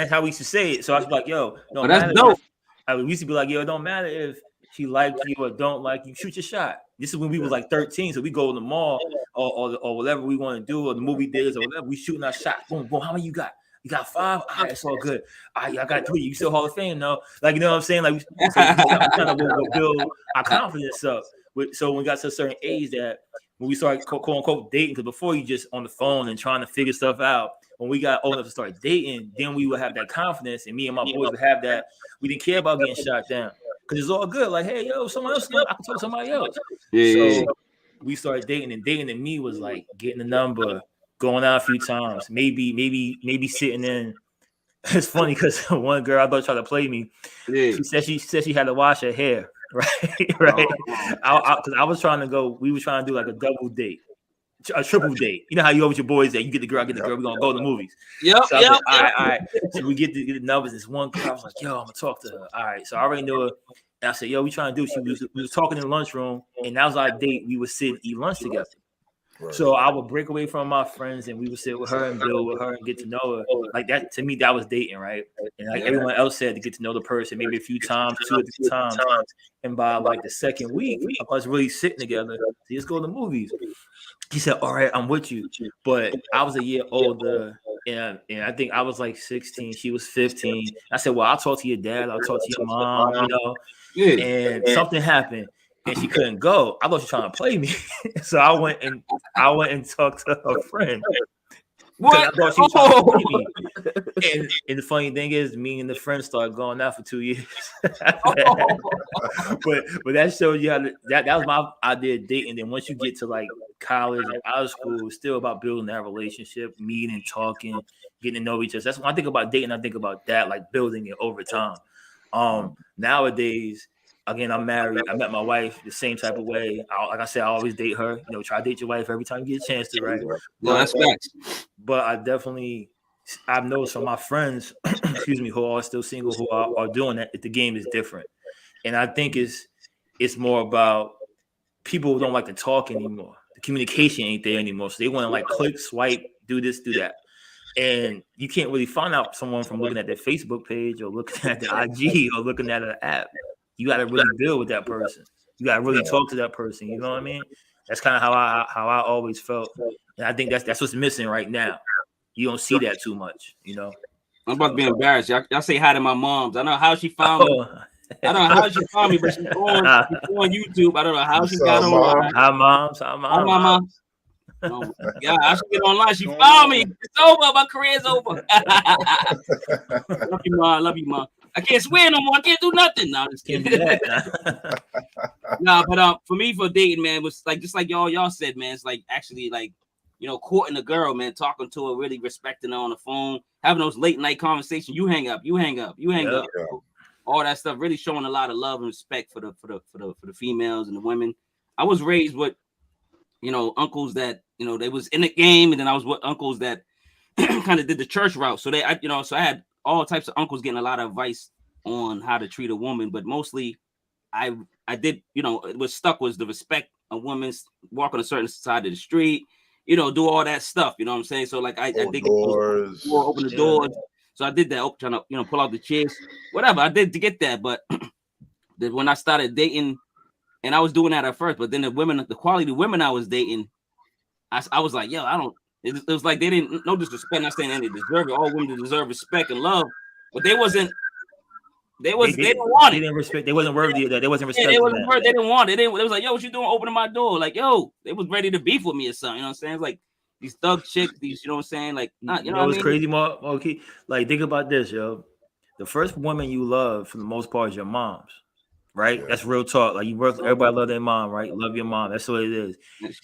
how we used to say it. So I was like, yo, no, that's dope. We used to be like, yo, it don't matter if she like you or don't like you, shoot your shot. This is when we was like 13, so we go to the mall or whatever we want to do, or the movie theaters or whatever. We shooting our shot. Boom, boom. How many you got? You got 5? All right, it's all good. I got 3. You still Hall of Fame, though. Like, you know what I'm saying? Like, we kind of will build our confidence up. So when we got to a certain age, that when we started quote unquote dating, because before you just on the phone and trying to figure stuff out, when we got old enough to start dating, then we would have that confidence, and me and my boys would have that. We didn't care about getting shot down. Because it's all good. Like, hey, yo, someone else, I can talk to somebody else. So we started dating, and dating to me was like getting the number, going out a few times, maybe sitting in. It's funny because one girl I thought tried to play me. Yeah. She said she had to wash her hair, right? Right. Because I was trying to go. We were trying to do like a double date. A triple date. You know how you go with your boys that you get the girl, I get the girl, we're gonna go to the movies. Yep. So all right. So we get the numbers. This one girl, I was like, yo, I'm gonna talk to her. All right. So I already knew her. And I said, yo, we trying to do. We was talking in the lunchroom, and that was our date. We would sit and eat lunch together. Right. So I would break away from my friends, and we would sit with her and build with her and get to know her. Like that, to me, that was dating, right? And like everyone else said, to get to know the person, maybe a few times, 2 or 3 times. And by like the second week, I was really sitting together. So let's go to the movies. He said, all right, I'm with you. But I was a year older, and I think I was like 16. She was 15. I said, well, I'll talk to your dad. I'll talk to your mom, you know. Yeah. And something happened, and she couldn't go. I thought she was trying to play me. So I went and talked to her friend. What? I thought she was trying to play me. And the funny thing is, me and the friend started going out for 2 years. But that shows you how that was my idea of dating. And then once you get to like college and out of school, it's still about building that relationship, meeting and talking, getting to know each other. That's when I think about dating. I think about that, like building it over time. Nowadays, again, I'm married. I met my wife the same type of way. Like I said, I always date her. You know, try to date your wife every time you get a chance to, right? No, that's facts. But I've noticed from my friends, excuse me, who are still single, who are doing that, the game is different. And I think it's more about people who don't like to talk anymore. The communication ain't there anymore. So they want to like click, swipe, do this, do that. And you can't really find out someone from looking at their Facebook page or looking at the IG or looking at an app. You got to really build with that person. You got to really talk to that person. You know what I mean? That's kind of how I always felt. And I think that's what's missing right now. you don't see that too much, you know. I'm about to be embarrassed. Y'all say hi to my moms. I don't know how she found me. I don't know how she found me, but she's on YouTube. I don't know how she got online. Hi, moms. Hi, mama. Oh, yeah, I should get online. She found me. It's over. My career's over. Love you, mom. Love you, mom. I can't swear no more. I can't do nothing. No, I'm just kidding. Nah, but for me, for dating, man, was like just like y'all said, man. It's like actually like, you know, courting a girl, man, talking to her, really respecting her on the phone, having those late night conversations. You hang up. All that stuff, really showing a lot of love and respect for the females and the women. I was raised with, you know, uncles that, you know, they was in the game, and then I was with uncles that kind of did the church route. So I had all types of uncles getting a lot of advice on how to treat a woman, but mostly I did, you know, what stuck was the respect a woman's walk on a certain side of the street, you know, do all that stuff, you know what I'm saying? So like I did open the doors. So I did that, trying to, you know, pull out the chairs, whatever I did to get that. But when I started dating, and I was doing that at first, but then the quality of women I was dating, I was like, yo, it was like they didn't, no disrespect, not saying they deserve it. All women deserve respect and love, but they didn't want it. They didn't respect. They wasn't worthy of that. They wasn't respecting that. They didn't want it. They was like, yo, what you doing opening my door? Like, yo, they was ready to beef with me or something. You know what I'm saying? It's like these thug chicks, these, you know what I'm saying? Like, you know what's crazy, Marquis? Like, think about this, yo. The first woman you love, for the most part, is your mom's. Right, that's real talk. Like everybody love their mom, right? Love your mom. That's what it is.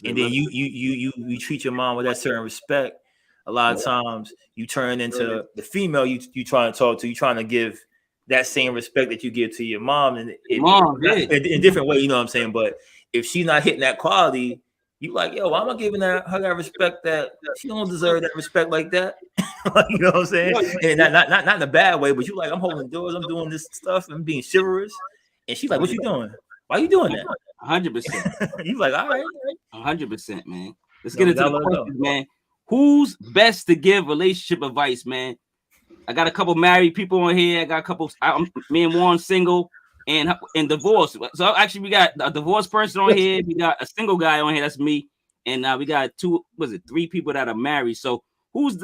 And then you treat your mom with that certain respect. A lot of times you turn into the female you trying to talk to. You trying to give that same respect that you give to your mom, and in different way. You know what I'm saying? But if she's not hitting that quality, you like, yo, why am I giving her that respect? That she don't deserve that respect like that. You know what I'm saying? And not in a bad way, but you like, I'm holding doors, I'm doing this stuff, I'm being chivalrous. And she's like, what you doing? Why you doing that? 100%. You like, all right. 100%, man. Let's get into the questions, man. Who's best to give relationship advice, man? I got a couple married people on here. I got a couple, me and Juan single and divorced. So actually we got a divorced person on here. We got a single guy on here. That's me. And we got three people that are married. So who's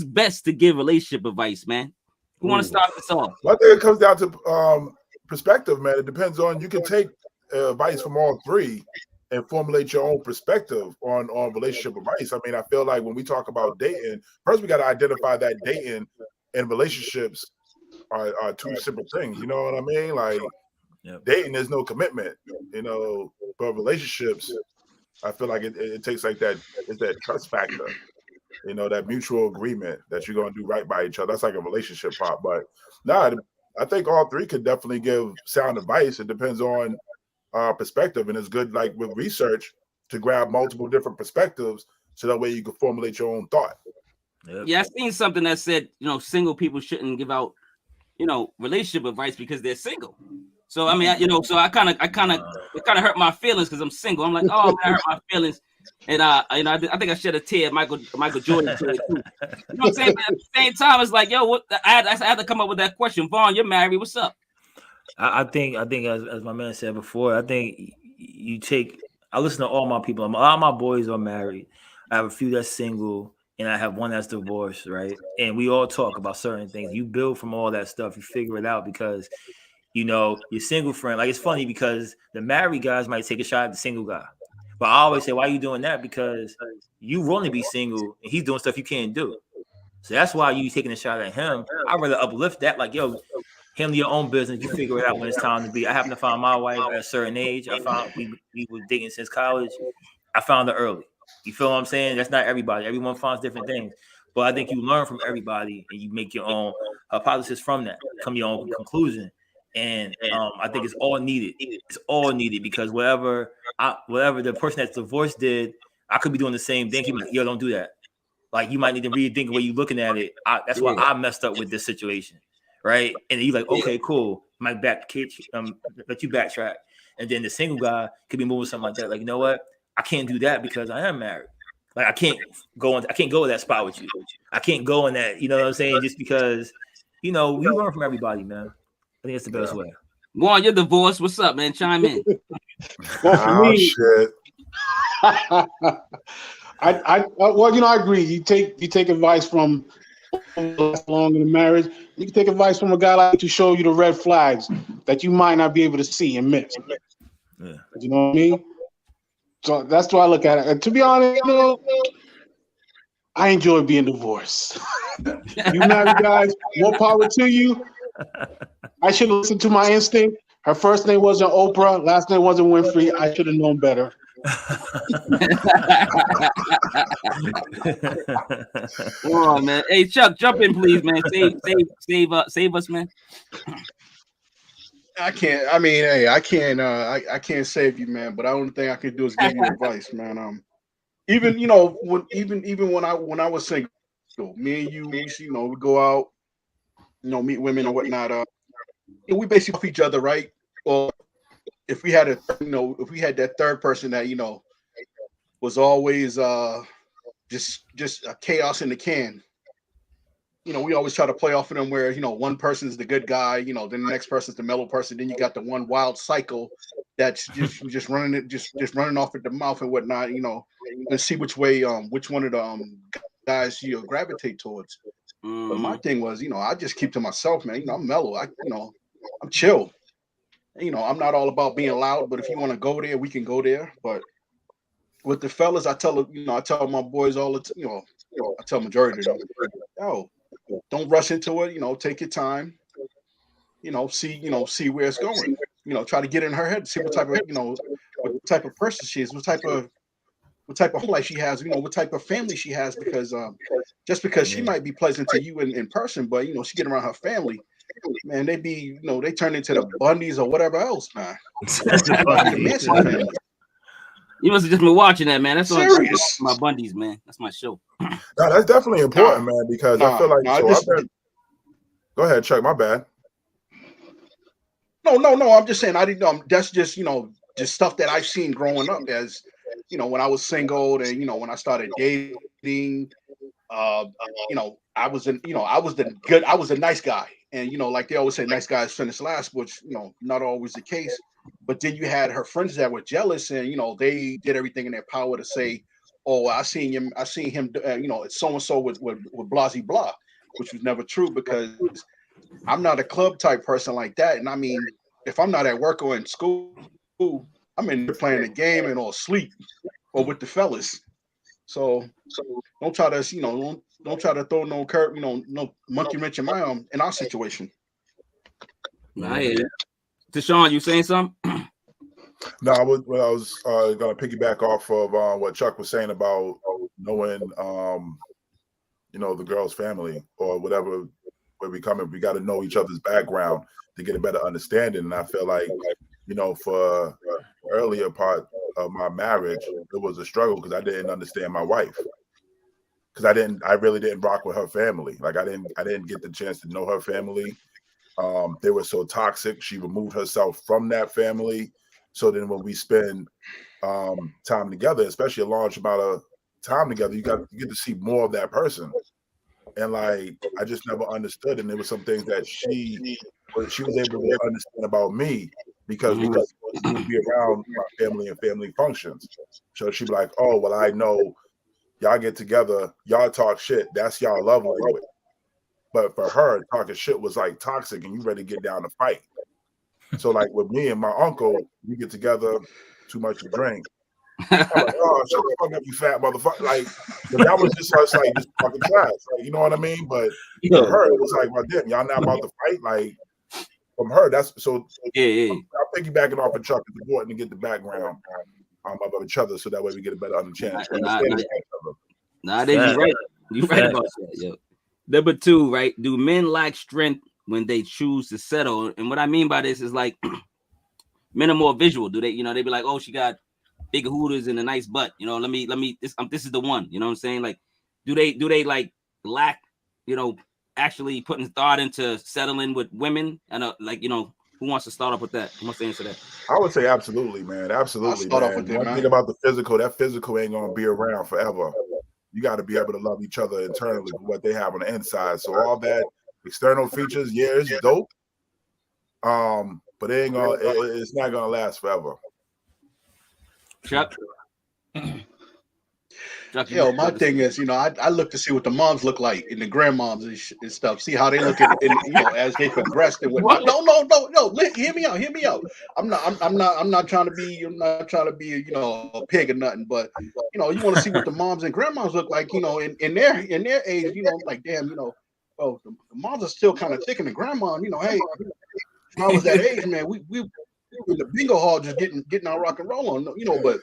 best to give relationship advice, man? Who want to start this off? Well, I think it comes down to perspective, man. It depends on, you can take advice from all three and formulate your own perspective on relationship advice. I mean, I feel like when we talk about dating, first we got to identify that dating and relationships are two separate things. You know what I mean? Like dating, there's no commitment, you know, but relationships, I feel like it takes like that, it's that trust factor, you know, that mutual agreement that you're going to do right by each other. That's like a relationship part. But I think all three could definitely give sound advice. It depends on perspective, and it's good, like with research, to grab multiple different perspectives so that way you can formulate your own thought. Yeah, I seen something that said, you know, single people shouldn't give out, you know, relationship advice because they're single. So I mean, it kind of hurt my feelings because I'm single. I'm like, oh, man, it hurt my feelings. And you know, I think I shed a tear. Michael Jordan tear too. You know what I'm saying? But at the same time, it's like, yo, I had to come up with that question. Vaughn, you're married. What's up? I think as my man said before, I think I listen to all my people. A lot of my boys are married. I have a few that's single, and I have one that's divorced, right? And we all talk about certain things. You build from all that stuff. You figure it out because, you know, your single friend. Like, it's funny because the married guys might take a shot at the single guy. But I always say, why are you doing that? Because you want to be single and he's doing stuff you can't do. So that's why you taking a shot at him. I'd rather uplift that. Like, yo, handle your own business. You figure it out when it's time to be. I happen to find my wife at a certain age. I found we were dating since college. I found her early. You feel what I'm saying? That's not everybody. Everyone finds different things. But I think you learn from everybody and you make your own hypothesis from that. Come to your own conclusion. And I think it's all needed. It's all needed because whatever the person that's divorced did, I could be doing the same thing. Like, yo, don't do that. Like, you might need to rethink the way you're looking at it. That's why I messed up with this situation, right? And then you're like, okay, cool. Might let you backtrack. And then the single guy could be moving something like that. Like, you know what? I can't do that because I am married. Like, I can't go to that spot with you. I can't go in that. You know what I'm saying? Just because, you know, we learn from everybody, man. I think it's the best way. Juan, you're divorced. What's up, man? Chime in. Well, for me, shit. Well, I agree. You take advice from long in the marriage. You can take advice from a guy like to show you the red flags that you might not be able to see and miss. Yeah. You know what I mean? So that's why I look at it. And to be honest, I enjoy being divorced. You married guys, more power to you. I should have listened to my instinct. Her first name wasn't Oprah, last name wasn't Winfrey. I should have known better. Come on, man. Hey, Chuck, jump in, please, man. Save us, man. I can't. I mean, hey, I can't. I can't save you, man. But the only thing I can do is give you advice, man. Even when I was single, me and you, we go out, meet women or whatnot. We basically off each other, right? Or if we had if we had that third person that was always just a chaos in the can. We always try to play off of them where one person's the good guy, then the next person's the mellow person. Then you got the one wild cycle that's just running off at the mouth and whatnot. And see which way which one of the guys you gravitate towards. But my thing was, I just keep to myself, man. I'm mellow. I'm chill. I'm not all about being loud, but if you want to go there, we can go there. But with the fellas, I tell my boys all the time, I tell majority of them, don't rush into it. Take your time. See where it's going. Try to get in her head, see what type of what type of person she is, what type of home life she has, what type of family she has. Because just because she might be pleasant to you in person, but she get around her family, man, they be they turn into the Bundys or whatever else, man. You must have just been watching that, man. That's serious. My Bundys, man. That's my show. No, that's definitely important, man, because I feel like go ahead, Chuck. My bad. No. I'm just saying I didn't know. That's just just stuff that I've seen growing up as when I was single and when I started dating. I was the nice guy, and like they always say, nice guys finish last, which not always the case. But then you had her friends that were jealous, and they did everything in their power to say, "Oh, I seen him. It's so and so with blasey blah," which was never true because I'm not a club type person like that. And I mean, if I'm not at work or in school, I'm in there playing the game and or sleep or with the fellas. So don't try to don't try to throw no curve, no monkey wrench in our situation. Right. TeShawn, you saying something? No, I was gonna piggyback off of what Chuck was saying about knowing the girl's family or whatever where we come in. We got to know each other's background to get a better understanding. And I feel like for the earlier part of my marriage, it was a struggle because I didn't understand my wife. Because I really didn't rock with her family. Like I didn't get the chance to know her family. They were so toxic. She removed herself from that family. So then when we spend time together, especially a large amount of time together, you get to see more of that person. And like I just never understood. And there were some things that she was able to understand about me because we would be around my family and family functions. So she'd be like, "Oh, well, I know y'all get together, y'all talk shit. That's y'all love language." But for her, talking shit was like toxic, and you ready to get down to fight. So like with me and my uncle, we get together, too much to drink. I'm like, "Oh, shut the fuck up, you fat motherfucker!" Like, but that was just us, like, just fucking trash. Like, you know what I mean? But for her, it was like, "Well, damn, y'all not about to fight." Like, from her, that's so. Yeah. I'm piggybacking off of Chuck. It's important to get the background of each other, so that way we get a better understanding. Nah, you're right. You're right about that, yo. Number 2, right? Do men lack strength when they choose to settle? And what I mean by this is like men are more visual. Do they? They be like, "Oh, she got big hooters and a nice butt. Let me. This is the one." You know what I'm saying? Like, do they like lack? Actually putting thought into settling with women? And who wants to start off with that? Who wants to answer that? I would say absolutely, man. Absolutely, man. One thing about the physical, that physical ain't gonna be around forever. You got to be able to love each other internally for what they have on the inside. So all that external features, yeah, it's dope. But it's not gonna last forever. Chuck? Yo, my thing is, I look to see what the moms look like and the grandmoms and stuff. See how they look at, as they progress and whatnot. No. Hear me out. I'm not trying to be, a pig or nothing. But you want to see what the moms and grandmoms look like. In their age. Like damn. Well, the moms are still kind of thick, and the grandma. Hey, when I was that age, man, we in the bingo hall just getting our rock and roll on. But.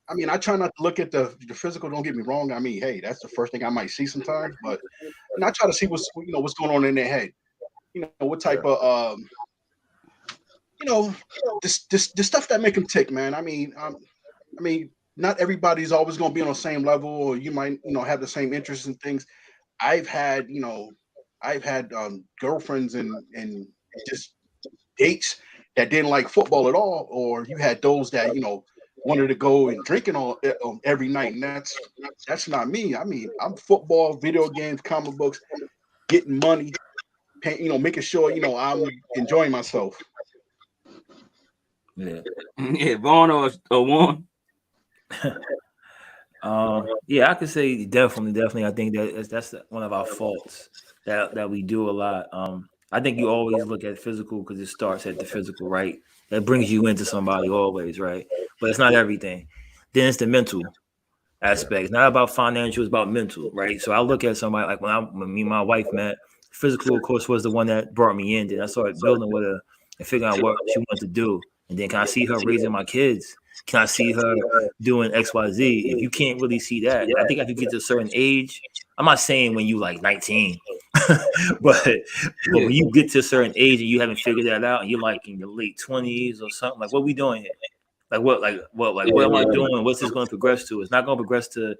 I mean, I try not to look at the physical. Don't get me wrong. I mean, hey, that's the first thing I might see sometimes. But I try to see what's going on in their head. What type of the stuff that make them tick, man. I mean, not everybody's always going to be on the same level, or you might have the same interests and things. I've had girlfriends and just dates that didn't like football at all, or you had those that wanted to go and drinking all every night, and that's not me. I mean, I'm football, video games, comic books, getting money, making sure I'm enjoying myself. Yeah, Vaughn or Juan. Yeah, I could say definitely. I think that's one of our faults that we do a lot. I think you always look at physical because it starts at the physical, right? That brings you into somebody always, right? But it's not everything. Then it's the mental aspect. It's not about financial, it's about mental, right? So I look at somebody like when me and my wife met, physical, of course, was the one that brought me in. Then I started building with her and figuring out what she wanted to do. And then can I see her raising my kids? Can I see her doing XYZ? If you can't really see that, I think if you get to a certain age, I'm not saying when you like 19, but when you get to a certain age and you haven't figured that out and you're like in your late 20s or something, like what are we doing here? What am I doing? What's this going to progress to? It's not going to progress to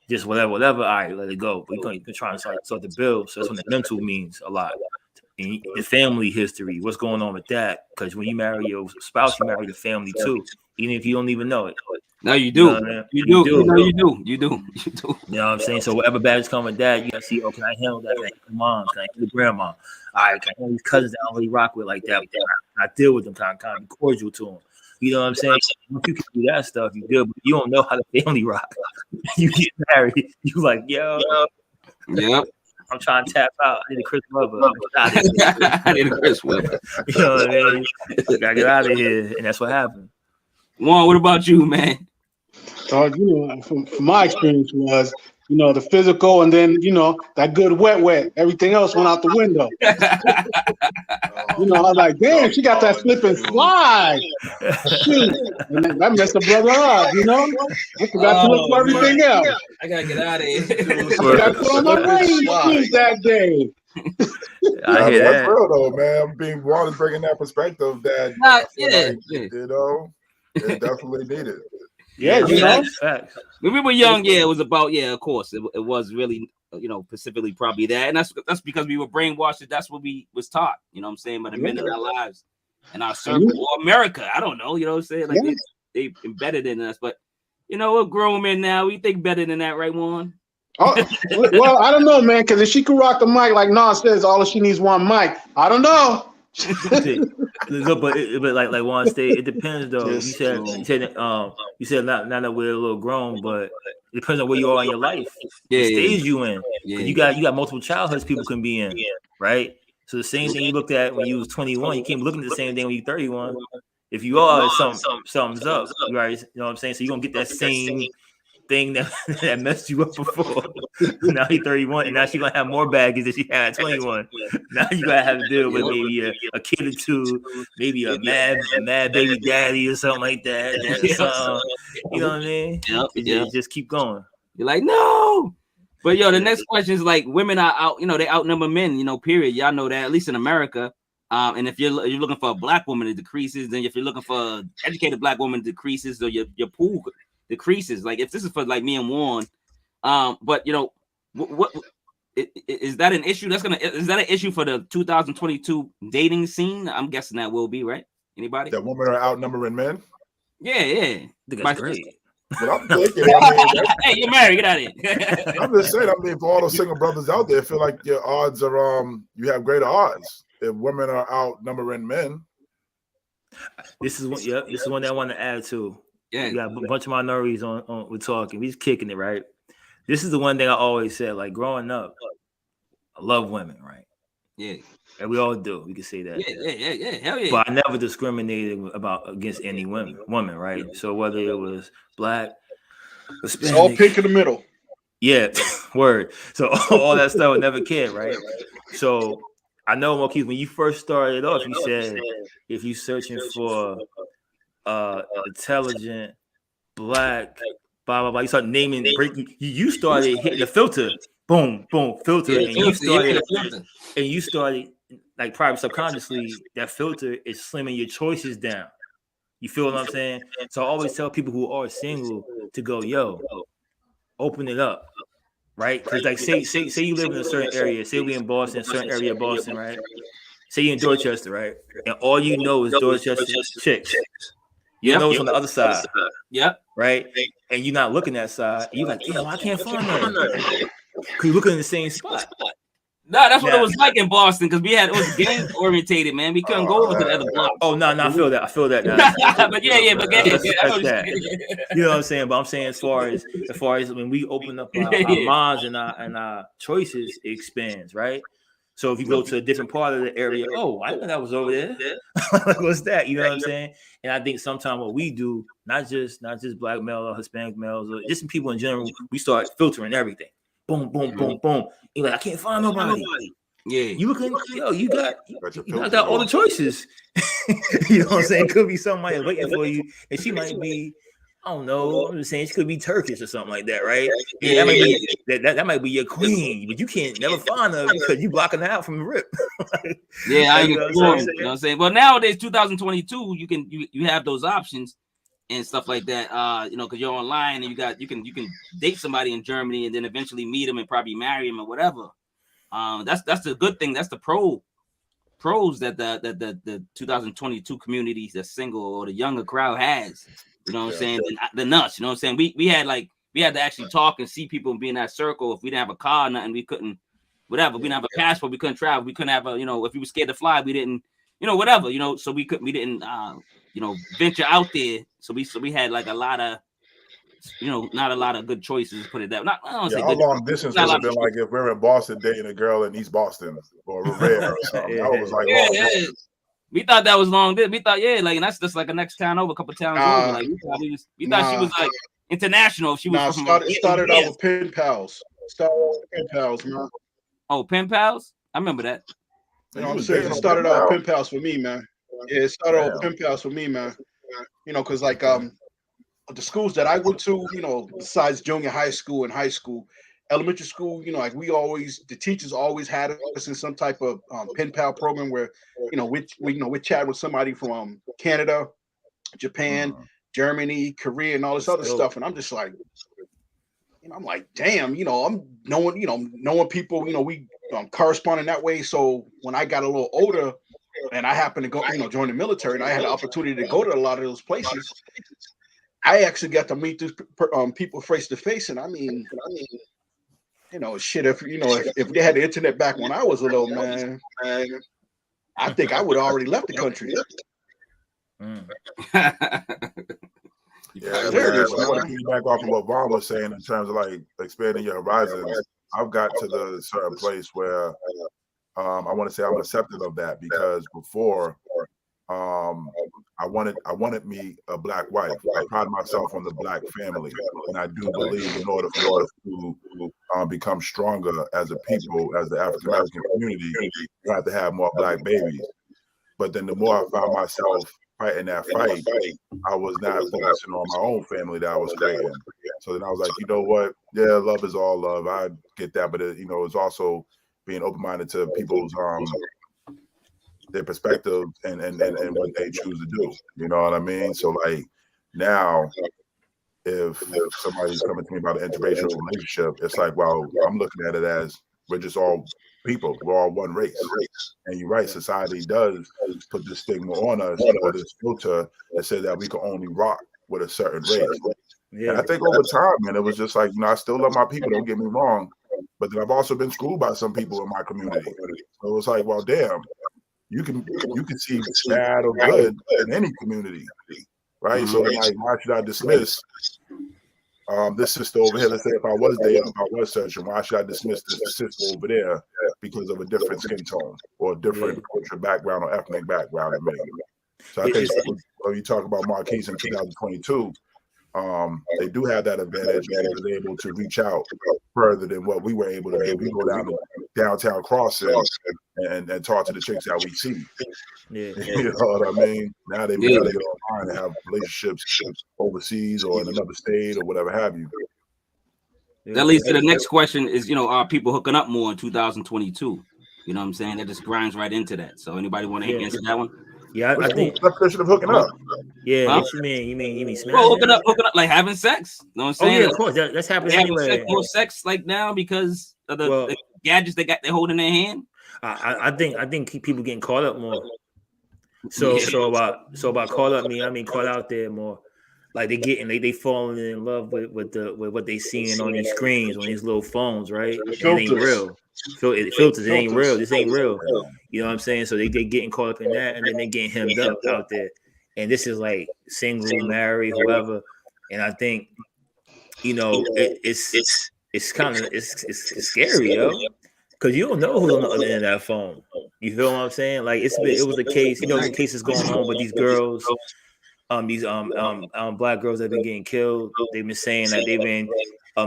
just whatever. All right, let it go. But you're trying to start to build. So that's when the mental means a lot. And the family history, what's going on with that? Because when you marry your spouse, you marry the family too, even if you don't even know it. No, you do. You do. You do. You know what I'm saying? So whatever baggage come with that, you gotta see, can I handle that? Can I handle mom? Can I handle grandma? All right, can I handle these cousins that I don't really rock with like that? Can I deal with them? Can I be cordial to them? You know what I'm saying? If you can do that stuff, you good, but you don't know how the family rock. You get married, you like, yo. Yep. I'm trying to tap out. I need a Chris Webber. I need a Chris Webber. You know what I mean? Gotta get out of here. And that's what happened. Juan, what about you, man? From my experience was, the physical, and then, that good wet. Everything else went out the window. I was like, damn, she got that slip and slide. Shoot. And that messed the brother up, I forgot to look for everything else. I gotta get out of here. I got to put on my rain shoes that day. I hear that. Real though, man. Being Juan is bringing that perspective that it definitely needed. Yeah, facts. When we were young, it was about, of course, it was really, specifically probably that, and that's because we were brainwashed. That's what we was taught. You know what I'm saying? By the men in our lives and our circle, or America. I don't know. You know what I'm saying? Like they embedded in us, but we're grown men now. We think better than that, right, Juan? Oh, well, I don't know, man. Because if she could rock the mic like Nas says, all she needs one mic. I don't know. but like Juan said, it depends though. You said not that we're a little grown, but it depends on where you are in your life, the stage you in. You got multiple childhoods people can be in, right? So the same thing you looked at when you was 21, you can't be looking at the same thing when you're 31. If you are, something's up, right? You know what I'm saying? So you're gonna get that same thing that messed you up before. Now you're 31, and now she's gonna have more baggage than she had at 21. Now you gotta have to deal with maybe a kid or two, maybe a mad baby daddy or something like that. You know what I mean? Yep. Just keep going. You're like, no. But the next question is like, women are out, they outnumber men, period. Y'all know that, at least in America. And if you're looking for a black woman, it decreases. Then if you're looking for an educated black woman, it decreases. So your pool decreases. Like if this is for like me and Juan, but what is that an issue? Is that an issue for the 2022 dating scene? I'm guessing that will be, right? Anybody? That women are outnumbering men. Yeah. I think that's great. But I'm thinking, hey, you're married. Get out of here. I'm just saying. For all those single brothers out there, I feel like your odds are you have greater odds if women are outnumbering men. This is one that I want to add to. We got a bunch of minorities on. We're talking. We just kicking it, right? This is the one thing I always said. Like growing up, I love women, right? Yeah. And we all do. We can say that. Yeah. Hell yeah. But I never discriminated against any woman, right? So whether it was black, Hispanic, it's all pink in the middle. Yeah, word. So all that stuff I never cared, right? So I know, Marquis, when you first started off, you said if you're searching for intelligent, black, blah blah blah, you start naming, you started hitting the filter, boom, filter, and you started like probably subconsciously that filter is slimming your choices down. You feel what I'm saying? So I always tell people who are single to go, yo, open it up. Right? Because like say you live in a certain area, say we in Boston, a certain area of Boston, right? Say you're in Dorchester, right? And all you know is Dorchester chicks. You know it's on the other side. Yep. Right? And you're not looking that side. You're like, damn, I can't find none. Because you're looking in the same spot. No, that's what it was like in Boston because it was gang orientated, man. We couldn't go over to the other block. Oh no, I feel that. Now. But yeah, you know what I'm saying? But I'm saying as far as when we open up our minds and our choices, it expands, right? So if you go to a different part of the area, oh, I didn't know that was over there. Like, what's that? You know what I'm saying? And I think sometimes what we do, not just black male or Hispanic males, or just people in general, we start filtering everything. Boom. You're like, I can't find nobody. Yeah, you looking, you got all the choices. You know what I'm saying? Could be somebody waiting for you, and she might be, I don't know. I'm just saying she could be Turkish or something like that, right? Yeah, that might be your queen, but you can't never find her because you blocking her out from the rip. Yeah, I know what I'm saying. Well, nowadays, 2022, you have those options and stuff like that, because you're online and you can date somebody in Germany and then eventually meet them and probably marry them or whatever. That's the good thing. That's the pros that the 2022 communities that's single or the younger crowd has. You know what I'm saying? The nuts. You know what I'm saying? We had to actually talk and see people and be in that circle. If we didn't have a car or nothing, we couldn't. Whatever. We didn't have a passport. We couldn't travel. We couldn't have if we were scared to fly, we didn't. Whatever. So we didn't. Venture out there. So we had like a lot of, not a lot of good choices. Put it that. Not. I don't say how long distance would have been like if we're in Boston dating a girl in East Boston or Revere or something. I was like, we thought that was long. We thought, and that's just like a next town over, a couple towns over. Like we thought she was like international. She was started out with pen pals. Man. Oh, pen pals. I remember that. I'm saying it started out with pen pals for me, man. Yeah, it started out with pen pals for me, man. Because like the schools that I went to, besides junior high school and high school, elementary school, like the teachers always had us in some type of pen pal program where, we chat with somebody from Canada, Japan, Germany, Korea, and all this other stuff. And I'm just like, I'm like, damn, I'm knowing people, we corresponding that way. So when I got a little older and I happened to go, join the military, and I had the opportunity to go to a lot of those places, I actually got to meet these people face to face. And I mean, shit, if they had the internet back when I was a little man, I think I would have already left the country. Yeah, I want to piggyback off of what Juan was saying in terms of like expanding your horizons. I've got to the certain place where I want to say I'm accepting of that, because before I wanted me a black wife. I pride myself on the black family, and I do believe in order for us to become stronger as a people, as the African American community, you have to have more black babies. But then the more I found myself fighting that fight, I was not focusing on my own family that I was creating. So then I was like, you know what? Yeah, love is all love. I get that, but it's also being open-minded to people's their perspective and what they choose to do. You know what I mean? So like now, if somebody's coming to me about an interracial relationship, it's like, well, I'm looking at it as we're just all people. We're all one race. And you're right, society does put this stigma on us, or this filter that says that we can only rock with a certain race. Yeah. And I think over time, man, it was just like, I still love my people, don't get me wrong, but then I've also been screwed by some people in my community. So it's like, well, damn, you can see bad or good in any community. right? So like, why should I dismiss this sister over here? Let's say if I was searching, why should I dismiss this sister over there because of a different skin tone or a different cultural background or ethnic background than me? So I think when you talk about Marquis in 2022, they do have that advantage because they're able to reach out further than what we were able to do. We go down to downtown Crossing and talk to the chicks that we see. Yeah. You know what I mean? Now they be able to get online and have relationships overseas or in another state or whatever have you. That leads to the next question is, are people hooking up more in 2022? You know what I'm saying? That just grinds right into that. So anybody want to answer that one? Yeah, I think definition of hooking up. Yeah, what you mean? You mean smashing? Bro, hooking up like having sex. You know what I'm saying? Oh yeah, of course. That's happening anyway. More sex like now because of the gadgets they hold in their hand. I think people getting caught up more. So about caught up me, I mean caught out there more. Like they falling in love with what they seeing on these screens, on these little phones, right? It ain't real. Filters, it ain't real. This ain't real. You know what I'm saying? So they getting caught up in that, and then they getting hemmed up out there. And this is like single, married, whoever. And I think, it's kind of it's scary, yo. Because you don't know who's on the other end of that phone. You feel what I'm saying? Like it was a case, the cases going on with these girls, these black girls that have been getting killed. They've been saying that they've been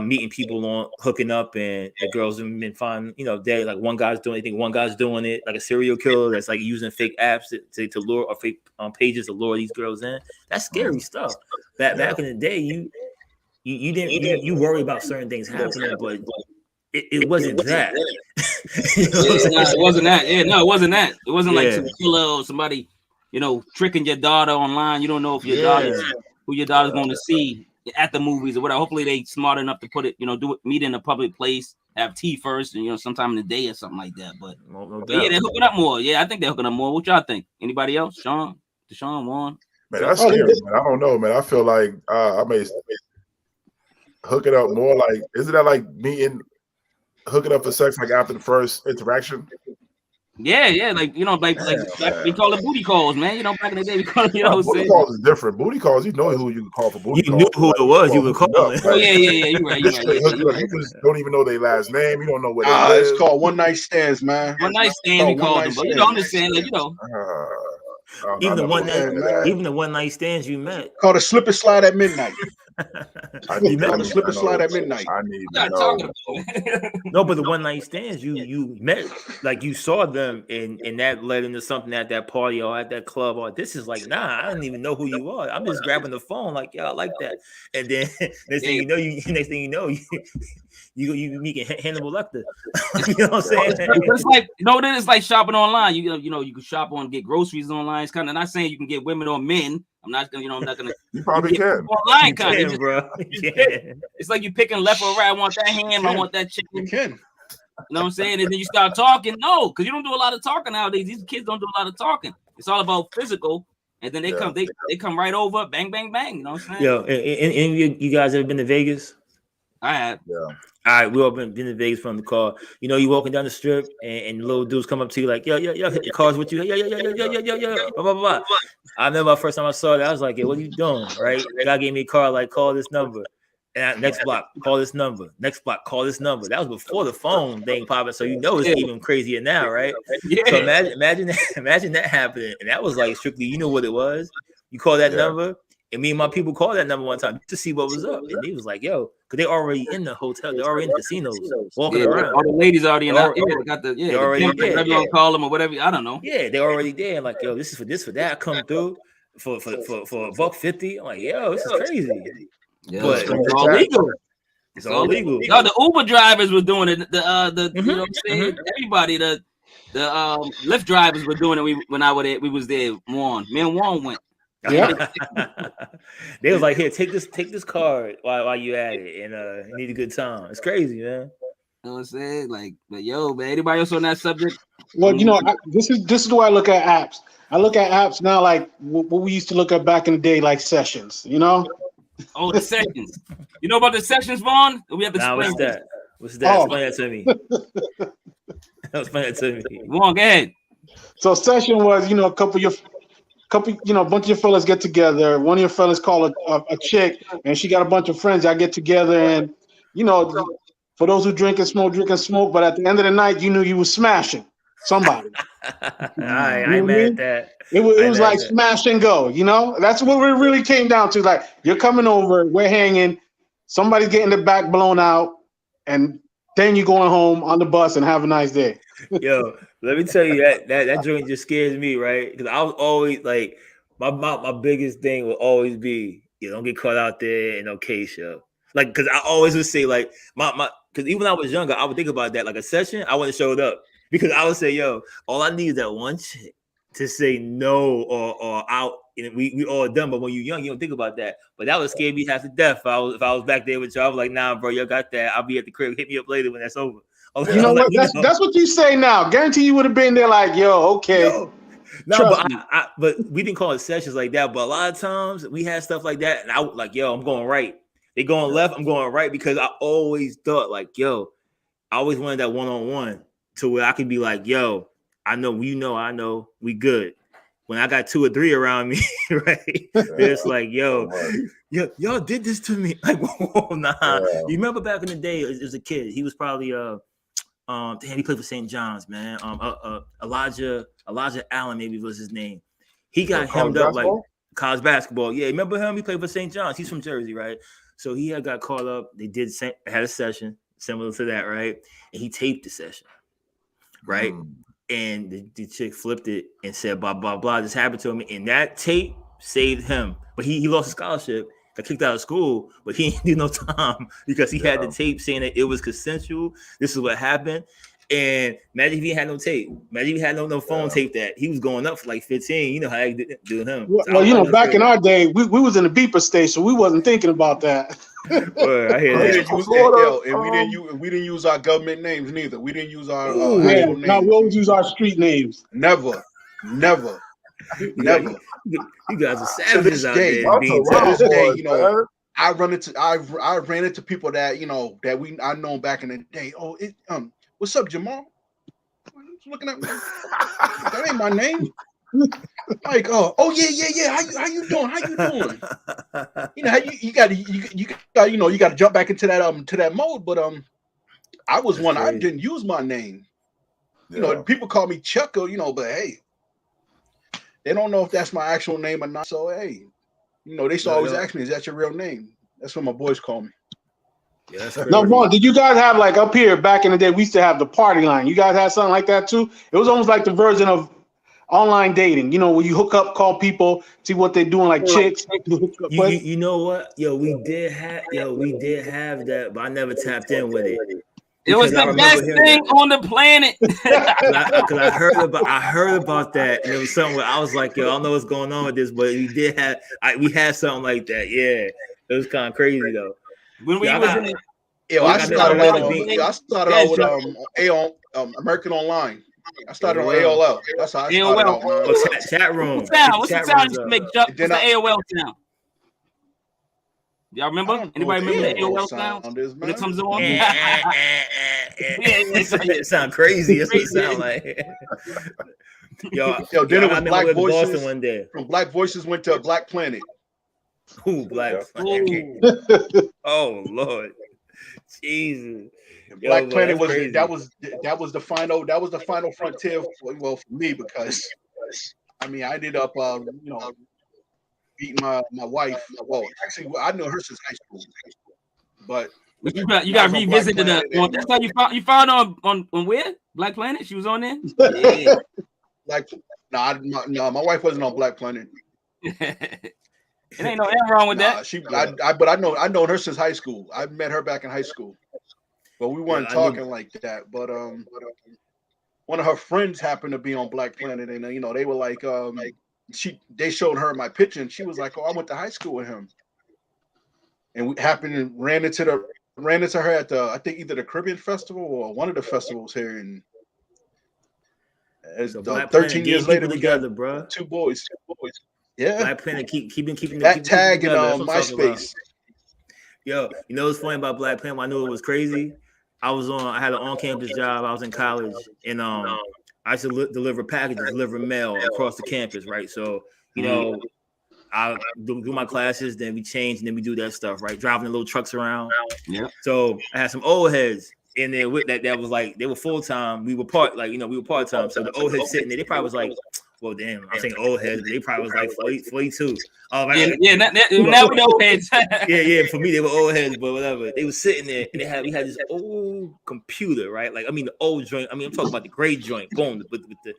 meeting people on hooking up, and the girls have been finding, dead. Like one guy's doing it, like a serial killer that's like using fake apps to lure, or fake pages to lure these girls in. That's scary stuff. Back in the day, you worry about certain things happening, but it wasn't that. It wasn't that. Yeah, no, it wasn't that. It wasn't like some killer or somebody, tricking your daughter online. You don't know if your who your daughter's going to see at the movies or whatever. Hopefully they smart enough to put it, meet in a public place, have tea first, and sometime in the day or something like that. But yeah, they're hooking up more. Yeah, I think they're hooking up more. What y'all think? Anybody else? Sean, TeShawn, Juan? Man, that's scary, man. I don't know, man. I feel like I may hook it up more. Like, isn't that like meeting? Hooking up for sex like after the first interaction? Yeah, like we call it booty calls, man. Back in the day we call it, booty calls is different. Booty calls, you know who you can call for booty calls. You knew who it was, you would call it. Oh yeah, you're right. You just don't even know their last name. You don't know what they live. It's called one night stands, man. One night stands, we call them. But I'm just saying, even the one night stands you met. Called a slip and slide at midnight. I called a slip and slide at midnight. I need to know. No, but the one night stands you met, like you saw them, and that led into something at that party or at that club. Or this is like, nah, I don't even know who you are. I'm just grabbing the phone, like, yeah, I like that. And then next thing you know, you meet Hannibal Lecter. You know what I'm saying? It's like then it's like shopping online. You can shop on, get groceries online. It's kind of not saying you can get women or men. I'm not gonna. You probably can. Online kind of, bro. It's like you picking left or right. I want that ham. I want that chicken. You can. You know what I'm saying? And then you start talking. No, because you don't do a lot of talking nowadays. These kids don't do a lot of talking. It's all about physical. And then they come right over, bang, bang, bang. You know what I'm saying? Yo, and you guys ever been to Vegas? I have. Yeah. All right, we all been to Vegas from the car. You walking down the strip and little dudes come up to you like, yo, hit the cars with you. Yeah, blah, blah, blah. I remember the first time I saw that, I was like, hey, what are you doing? Right? The guy gave me a car, like, call this number. And next block, call this number. Next block, call this number. That was before the phone thing popping, so it's even crazier now, right? Yeah. So imagine that happening. And that was like strictly, you know what it was? You call that number. And me and my people called that number one time to see what was up. And he was like, yo, because they already in the hotel. They're already in the casinos walking around. All the ladies already in there. They got the, already there. Whatever you want to call them or whatever. I don't know. Yeah, they're already there. Like, yo, this is for this, for that. Come through for $150. I'm like, yo, this is crazy. Yeah, but it's all legal. It's all legal. No, the Uber drivers were doing it. You know what I'm saying? Everybody, the Lyft drivers were doing it. We was there. Me and Juan went. Yeah. They was like, here, take this card while you at it, and you need a good time. It's crazy, man. You know what I'm saying? Like, but yo, man, anybody else on that subject? Well, this is the way I look at apps. I look at apps now like what we used to look at back in the day, like sessions, Oh, the sessions. You know about the sessions, Vaughn? We have to explain what's that? What's that? Explain that to me. Explain that to me. Vaughn, go ahead. So session was, a couple couple, a bunch of your fellas get together. One of your fellas call a chick, and she got a bunch of friends. Y'all get together, and for those who drink and smoke. But at the end of the night, you knew you was smashing somebody. I ain't mad at that. It was like smash and go. That's what it really came down to. Like, you're coming over, we're hanging, somebody's getting the back blown out, and then you're going home on the bus and have a nice day. Yo, let me tell you that joint just scares me, right? Because I was always like, my biggest thing will always be, don't get caught out there in no Cashapp. Like, because I always would say, like, because even when I was younger, I would think about that. Like, a session, I wouldn't have showed up. Because I would say, yo, all I need is that one chick to say no or out. We all done, but when you're young, you don't think about that. But that would scare me half to death if I was back there with y'all. I was like, nah, bro, y'all got that. I'll be at the crib. Hit me up later when that's over. You know what? That's what you say now. Guarantee you would have been there like, yo, okay. No, but we didn't call it sessions like that. But a lot of times we had stuff like that, and I was like, yo, I'm going right. They going left, I'm going right, because I always thought, like, yo, I always wanted that one-on-one to where I could be like, yo, I know, I know, we good. When I got 2 or 3 around me, right? It's like, yo, y'all did this to me. Like, whoa, nah. Yeah. You remember back in the day, as a kid, he was probably he played for St. John's, man. Elijah Allen maybe was his name. He got hemmed up like college basketball. Yeah, remember him? He played for St. John's. He's from Jersey, right? So he got caught up. They had a session similar to that, right? And he taped the session, right? And the chick flipped it and said, blah, blah, blah, this happened to him. And that tape saved him. But he lost a scholarship, got kicked out of school, but he didn't do no time because he had the tape saying that it was consensual. This is what happened. And imagine if he had no tape. Imagine if he had no phone tape that. He was going up for like 15. You know how they do him. Well, back in our day, we was in the beeper stage, so we wasn't thinking about that. Well, I hear that. We didn't use our government names neither. We didn't use our actual names. No, we always use our street names. Never. You guys are savages out there. To this day, I ran into people that that I known back in the day. Oh, what's up, Jamal? Looking at me. That ain't my name. Like, oh yeah. How you doing? You got to jump back into that mode. But I was one. I didn't use my name. People call me Chuck, but hey, they don't know if that's my actual name or not. So hey, they still always ask me, "Is that your real name?" That's what my boys call me. Yeah, no, Juan, did you guys have, like, up here back in the day, we used to have the party line. You guys had something like that too? It was almost like the version of online dating, where you hook up, call people, see what they're doing, like chicks. You know what? We did have that, but I never tapped in with it. It was the best thing on the planet. Because I heard about that, and it was something where I was like, yo, I don't know what's going on with this, but we had something like that. Yeah, it was kind of crazy though. When we was I started out with American Online. I started on AOL. That's how I started out, man. Chat room. What's the sound you make jump? What's the AOL sound? Y'all remember? Anybody remember the AOL sound when it comes on? It sound crazy. That's what it sound like. Yo, then it was Black Voices. One day. From Black Voices went to Black Planet. Ooh, Black Planet. Oh Lord, Jesus. Black Planet was crazy. that was the final frontier for me, because I ended up beating my wife. Well, actually, I knew her since high school, but you got revisited the. That's how you found on where? Black Planet. She was on there. Yeah. My wife wasn't on Black Planet. It ain't no error wrong with that. But I know her since high school. I met her back in high school, but we weren't talking like that. But one of her friends happened to be on Black Planet, and they were like, they showed her my picture, and she was like, "Oh, I went to high school with him," and we happened and ran into her at I think either the Caribbean Festival or one of the festivals here, and 13 years later, we got bro. two boys. Yeah, Black Planet keeping that tag in MySpace. Yo, what's funny about Black Planet? I knew it was crazy. I had an on-campus job. I was in college, and I used to deliver packages, deliver mail across the campus, right? So, you know, I do my classes, then we change, and then we do that stuff, right? Driving the little trucks around. Yeah. So I had some old heads in there with that was like, they were full-time. We were part-time. So the old heads sitting there, they probably was like, well, damn, I'm saying old heads, but they probably was like 42. Now we know heads. yeah. For me, they were old heads, but whatever. They were sitting there, and we had this old computer, right? Like, I mean, the old joint. I mean, I'm talking about the gray joint, boom, with the,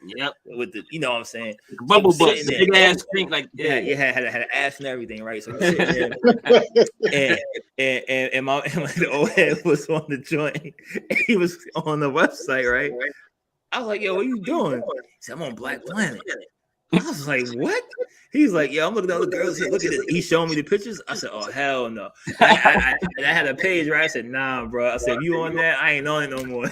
you know what I'm saying? Bubble butt, big ass screen, like had an ass and everything, right? So I'm sitting there, and the old head was on the joint. And he was on the website, right? I was like, yo, what are you doing? He said, I'm on Black Planet. I was like, what? He's like, yeah, I'm looking at all the girls here. Look at this. He's showing me the pictures. I said, oh, hell no. I had a page, right? I said, nah, bro. I said, you on that? I ain't on it no more.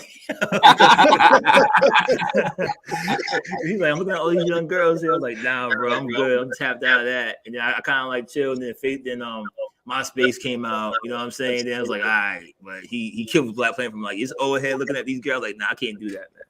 He's like, I'm looking at all these young girls here. I was like, nah, bro, I'm good. I'm tapped out of that. And then I kind of like chilled. And then MySpace came out. You know what I'm saying? Then I was like, all right. But he killed Black Planet from like his old head looking at these girls. Like, nah, I can't do that, man.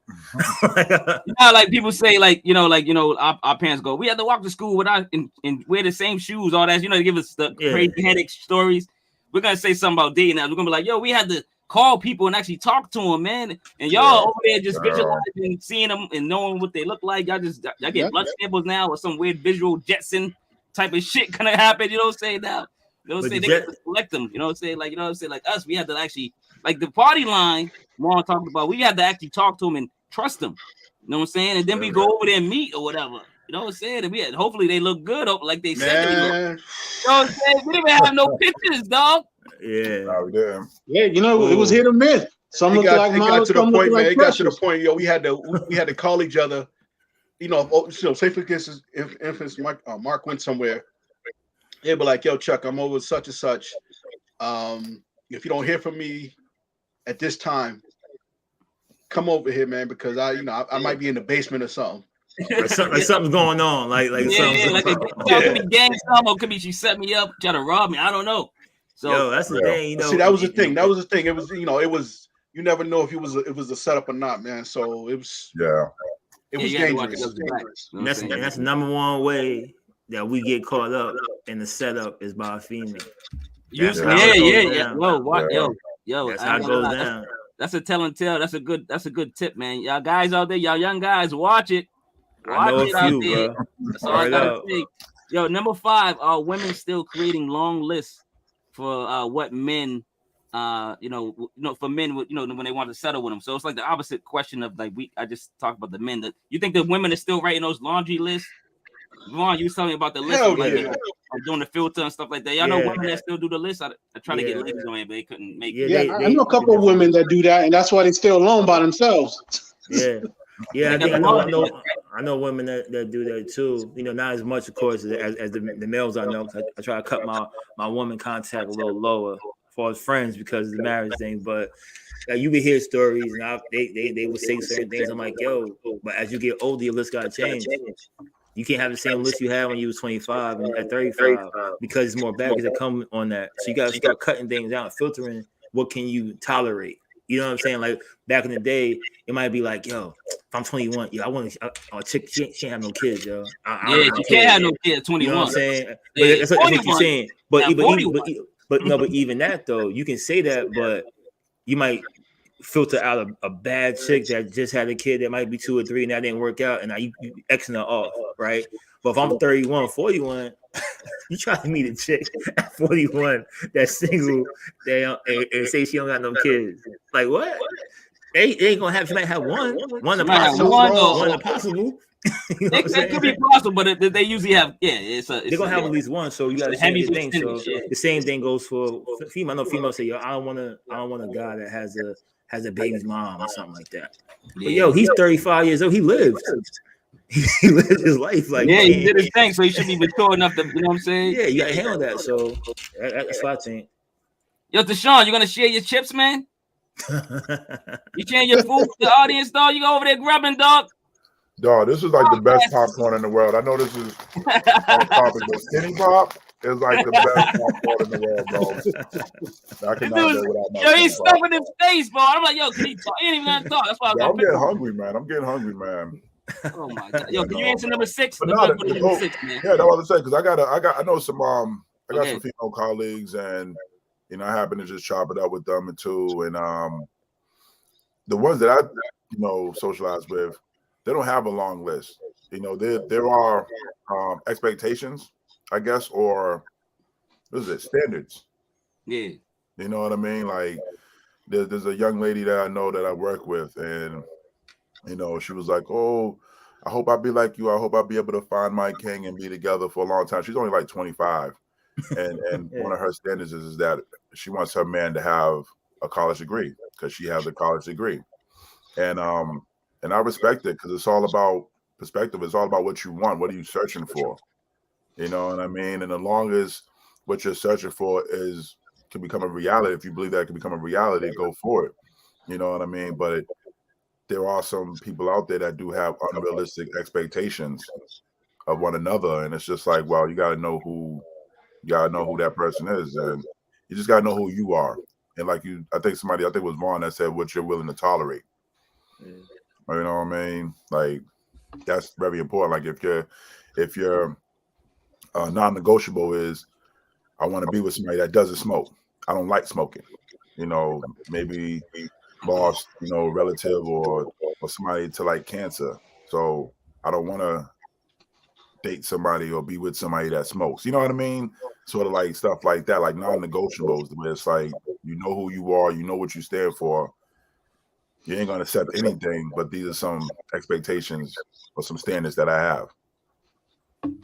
You know, like people say, our parents go, we had to walk to school without and wear the same shoes, all that. You know, they give us the crazy headache stories. We're gonna say something about dating now. We're gonna be like, yo, we had to call people and actually talk to them, man. And y'all over there just visualizing, seeing them and knowing what they look like. Y'all get blood samples now or some weird visual Jetson type of shit gonna happen. You know what I'm saying now? You know what I'm saying? They get to select them. You know what I'm saying? Like, you know what I'm saying? Like us, we had to actually, like the party line Juan talked about, we had to actually talk to them and trust them. You know what I'm saying? And then we go over there and meet or whatever. You know what I'm saying? And hopefully they look good, like they said they look. You know what I'm saying? We didn't even have no pictures, dog. Yeah. Oh, damn. Yeah, you know, it was hit or miss. Some look like models, it got to the some point, look man. like It got to the point, yo. We had to call each other. You know, say for instance, if Mark went somewhere, they'd be like, "Yo, Chuck, I'm over such and such. If you don't hear from me at this time, come over here, man, because I might be in the basement or something." Like something's going on. Like it could be gang stuff, or it could be she set me up, try to rob me. I don't know. So that's the thing. You know, see, that was the thing. That was the thing. It was, you never know if it was a setup or not, man. So it was, it was dangerous. And that's the number one way that we get caught up in the setup is by a female. Yo, what, yo, that's how it goes down. That's a tell and tell. That's a good tip, man. Y'all guys out there, y'all young guys, watch it. I know a few, bro. That's all I gotta say. Yo, number 5, are women still creating long lists for what men, for men, when they want to settle with them? So it's like the opposite question of like I just talked about the men. That you think the women are still writing those laundry lists? Juan, you was telling me about the list, doing the filter and stuff like that. Y'all know women that still do the list. I tried to get ladies on it, but they couldn't make it. I know a couple of women that do that, and that's why they stay alone by themselves. I know women that do that too. You know, not as much, of course, as the males I know. I try to cut my woman contact a little lower for as friends because of the marriage thing. But you would hear stories, and they would say certain things. I'm like, yo, but as you get older, your list got to change. You can't have the same list you had when you was 25 and at 35 because it's more baggage that come on that. So you got to start cutting things out, filtering what can you tolerate. You know what I'm saying? Like back in the day, it might be like, yo, if I'm 21, I want a chick. She can't have no kids, yo. You can't have no kids. 21. You know what I'm saying? But that's what you're saying. But even that though, you can say that, but you might filter out a bad chick that just had a kid that might be 2 or 3 and that didn't work out, and now you Xing her off, right? But if I'm 31, 41, you try to meet a chick at 41 that's single, and say she don't got no kids. Like what? They ain't gonna have. She might have one possible. You know it could be possible, but they usually have. They're gonna have at least one. So you got to heavy thing. So the same thing goes for female. I know females say, yo, I don't want a guy that has a baby's mom or something like that. But yo, he's 35 years old. He lived. He lived his life like he did his thing, so he should be mature enough to, you know what I'm saying? Yeah, you gotta handle that. So that's what I think. Yo, TeShawn, you gonna share your chips, man? You sharing your food with the audience, dog? You go over there grubbing, dog? Dog, this is like the best popcorn in the world. I know this is on topic, but Skinny Pop, It's like the best popcorn in the world, bro. I cannot go without my. Yo, he's stuffing his face, bro. I'm like, yo, can he talk? He ain't even gonna talk. That's why I'm getting hungry, man. Oh my god. Yo, can you answer number 6? Number 6, man. Yeah, that's what I say, because I know some I got some female colleagues, and I happen to just chop it up with them too. And the ones that I socialize with, they don't have a long list. There are expectations, I guess, or what is it, standards. Yeah. You know what I mean? Like there's a young lady that I know that I work with, and she was like, "Oh, I hope I'll be like you. I hope I'll be able to find my king and be together for a long time." She's only like 25. And one of her standards is that she wants her man to have a college degree because she has a college degree. And I respect it, because it's all about perspective. It's all about what you want. What are you searching for? You know what I mean? And as long as what you're searching for can become a reality, if you believe that it can become a reality, go for it. You know what I mean? But there are some people out there that do have unrealistic expectations of one another, and it's just like, well, you got to know who that person is, and you just got to know who you are. And like I think it was Juan that said what you're willing to tolerate. You know what I mean? Like that's very important. Like if your non-negotiable is, I want to be with somebody that doesn't smoke. I don't like smoking. Maybe boss, relative or somebody to like cancer. So I don't want to date somebody or be with somebody that smokes. You know what I mean? Sort of like stuff like that, like non-negotiables, where it's like, you know who you are, you know what you stand for. You ain't gonna accept anything, but these are some expectations or some standards that I have.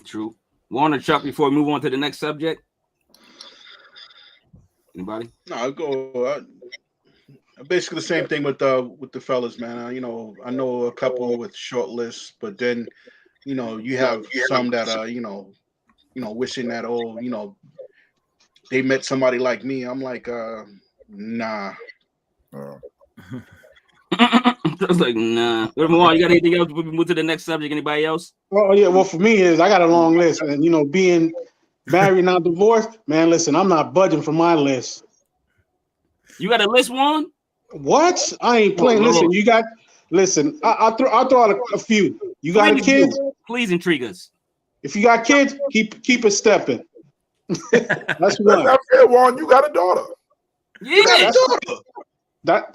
True. Juan or Chuck, before we move on to the next subject? Anybody? No, I'll go. Basically the same thing with the fellas, man. I know a couple with short lists, but then you have some that are wishing that they met somebody like me. I'm like, nah. I was like, nah. Juan, you got anything else before we move to the next subject? Anybody else? Oh yeah, well for me I got a long list, and being married, not divorced, man. Listen, I'm not budging from my list. You got a list, Juan? What? I ain't playing. Listen, you got. Listen, I'll throw out a few. You got a kid? Please intrigue us. If you got kids, keep it stepping. That's one. That's fair, Juan. You got a daughter. Yeah.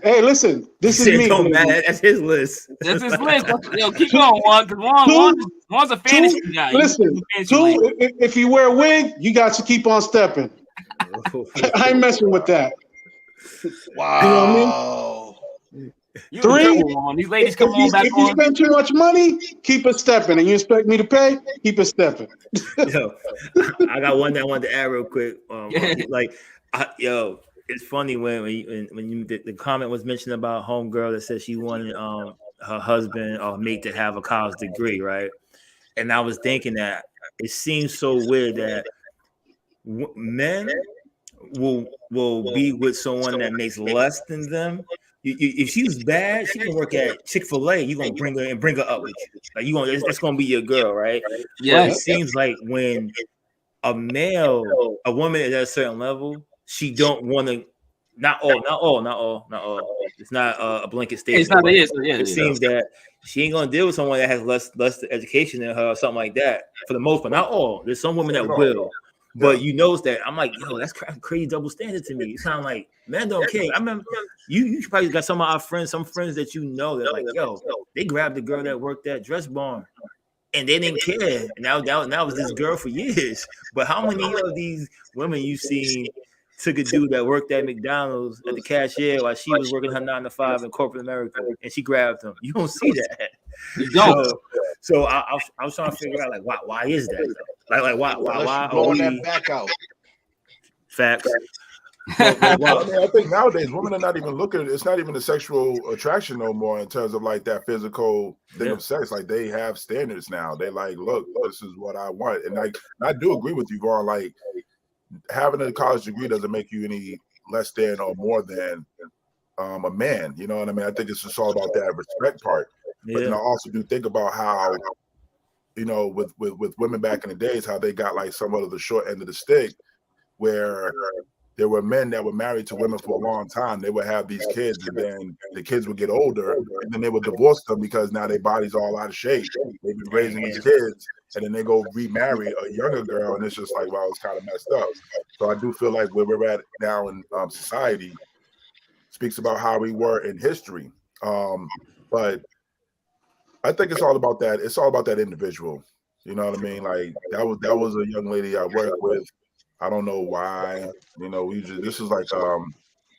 Hey, listen. This is me. Don't matter. That's his list. That's his list. Yo, keep going, Juan. Because Juan's a fantasy guy. Listen, if you wear a wig, you got to keep on stepping. I ain't messing with that. Wow. You know what I mean? You 3, these ladies come on back if you spend too much money, keep it stepping. And you expect me to pay, keep it stepping. Yo, I got one that I wanted to add real quick. It's funny when the comment was mentioned about homegirl that said she wanted her husband or mate to have a college degree, right? And I was thinking that it seems so weird that men will be with someone that makes less than them. If she's bad, she can work at Chick-fil-A. You're gonna bring her up with you. Like that's gonna be your girl, right? Yeah. But it seems like when a woman is at a certain level, she don't want to. Not all. It's not a blanket statement. It's not. It seems that she ain't gonna deal with someone that has less education than her or something like that. For the most part, not all. There's some women that will. But you notice that I'm like, yo, that's crazy double standard to me. It's kind of like men don't care. I remember you probably got some friends that that like, yo, they grabbed the girl that worked at Dress Barn, and they didn't care. And that was this girl for years. But how many of these women you seen took a dude that worked at McDonald's at the cashier while she was working her 9 to 5 in corporate America, and she grabbed him? You don't see that. You don't. So I was trying to figure out like why is that? Like why blowing that back out? Facts. I think nowadays women are not even looking. It's not even the sexual attraction no more in terms of like that physical thing of sex. Like they have standards now. They like, look, this is what I want, and I do agree with you, Vaughn. Like having a college degree doesn't make you any less than or more than a man. You know what I mean? I think it's just all about that respect part. But then I also do think about how you know, with women back in the days, how they got like somewhat of the short end of the stick, where there were men that were married to women for a long time. They would have these kids, and then the kids would get older, and then they would divorce them because now their body's all out of shape. They've been raising these kids, and then they go remarry a younger girl, and it's just like, well, it's kind of messed up. So I do feel like where we're at now in society speaks about how we were in history. But I think it's all about that. It's all about that individual. You know what I mean? Like that was a young lady I worked with. I don't know why. You know, this was like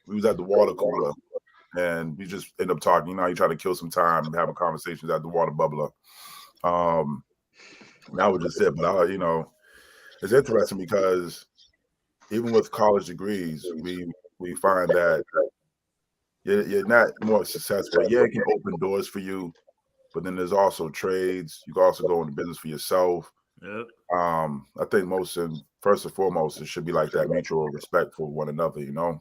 we was at the water cooler, and we just end up talking. You know, you try to kill some time and having conversations at the water bubbler. That was just it. But you know, it's interesting because even with college degrees, we find that you're not more successful. Yeah, it can open doors for you, but then there's also trades. You can also go into business for yourself. Yep. I think first and foremost, it should be like that mutual respect for one another, you know.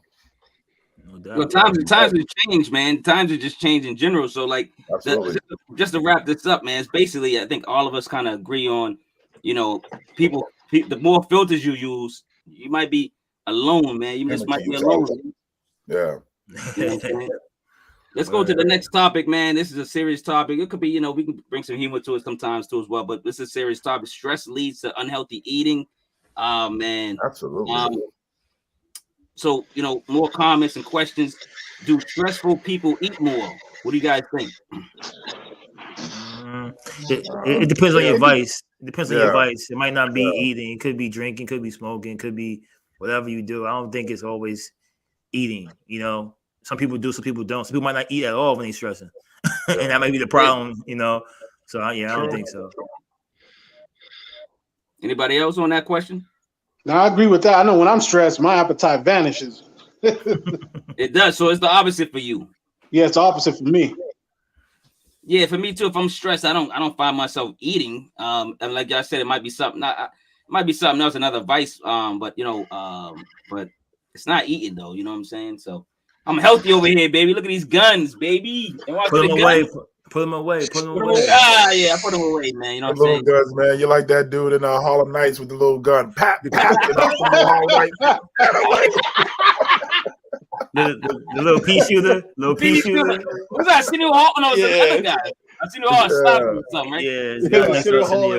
No doubt. Well, times have changed, man. Times are just changed in general. So, like, just to wrap this up, man, it's basically, I think all of us kind of agree on, you know, people, the more filters you use, you might be alone, man. You just might be alone. Yeah. You know what I'm saying? Let's go to the next topic, man. This is a serious topic. It could be, you know, we can bring some humor to it sometimes too as well, but this is a serious topic. Stress leads to unhealthy eating. Man. Absolutely. So, you know, more comments and questions. Do stressful people eat more? What do you guys think? It depends on your vice. It depends on your vice. It might not be eating. It could be drinking. Could be smoking. Could be whatever you do. I don't think it's always eating. You know, some people do, some people don't. Some people might not eat at all when they're stressing, and that might be the problem. You know, so I don't think so. Anybody else on that question? No, I agree with that. I know when I'm stressed, my appetite vanishes. It does. So it's the opposite for you. Yeah, it's the opposite for me. Yeah, for me too. If I'm stressed, I don't find myself eating. And like I said, it might be something. It might be something else, another vice. But you know, but it's not eating though. You know what I'm saying? So I'm healthy over here, baby. Look at these guns, baby. Put them away. Put them away. Put them away. Yeah, I put them away, man. You know what I'm saying? Little guns, man. You like that dude in Harlem Nights with the little gun. Pap, pap. The little pea shooter. Little pea shooter. Who's that? Cindy Hall? No, the other guy. I seen Hall stopping or something, right? Yeah. Cindy Hall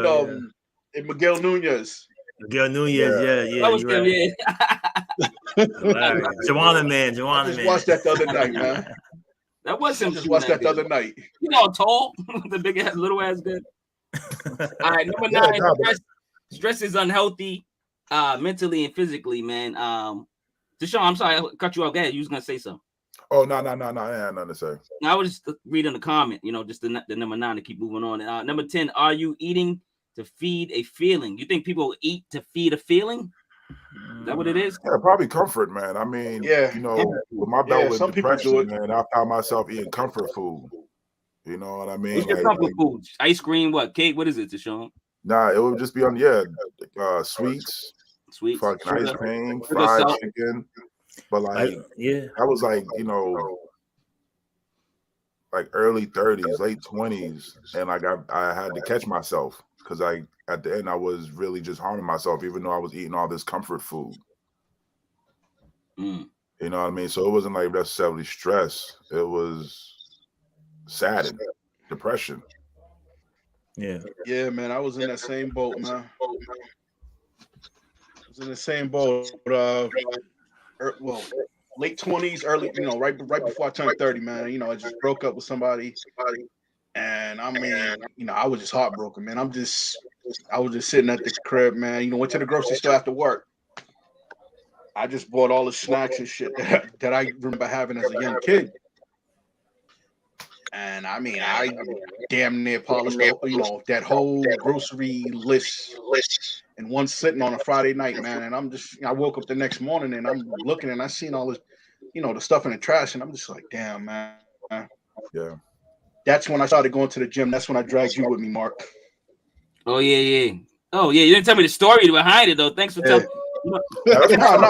and Miguel Nunez. Miguel Nunez, yeah. That was him, yeah. Joanna man. Just watched that the other night, man. That was him. Just watched that the other night. You know, tall, the big ass, little ass good. All right, number 9. Stress is unhealthy, mentally and physically, man. TeShawn, I'm sorry, I cut you off. Go ahead. You was gonna say something. Oh no, I had nothing to say. I was just reading the comment. You know, just the number 9 to keep moving on. Number 10. Are you eating to feed a feeling? You think people eat to feed a feeling? Is that what it is? Yeah, probably comfort, man. I mean, you know, with my belt with depression, man, I found myself eating comfort food. You know what I mean? What's your comfort food? Ice cream, what? Cake? What is it, TeShawn? Nah, it would just be on sweets, fucking ice cream, fried chicken. But like, I was like, you know, like early 30s, late 20s, and like I had to catch myself because at the end I was really just harming myself, even though I was eating all this comfort food. You know what I mean? So it wasn't like necessarily stress. It was sadness, depression. Yeah, man. I was in that same boat, man. I was in the same boat. Well, late 20s, early, you know, right before I turned 30, man. You know, I just broke up with somebody, and I mean, you know, I was just heartbroken, man. I was just sitting at the crib, man. You know, went to the grocery store after work. I just bought all the snacks and shit that I remember having as a young kid. And I mean, I damn near polished, you know, that whole grocery list in one sitting on a Friday night, man. And I woke up the next morning and I'm looking and I seen all this, you know, the stuff in the trash, and I'm just like, damn, man. Yeah. That's when I started going to the gym. That's when I dragged you with me, Mark. Oh yeah. Oh yeah. You didn't tell me the story behind it though. Thanks for telling. No,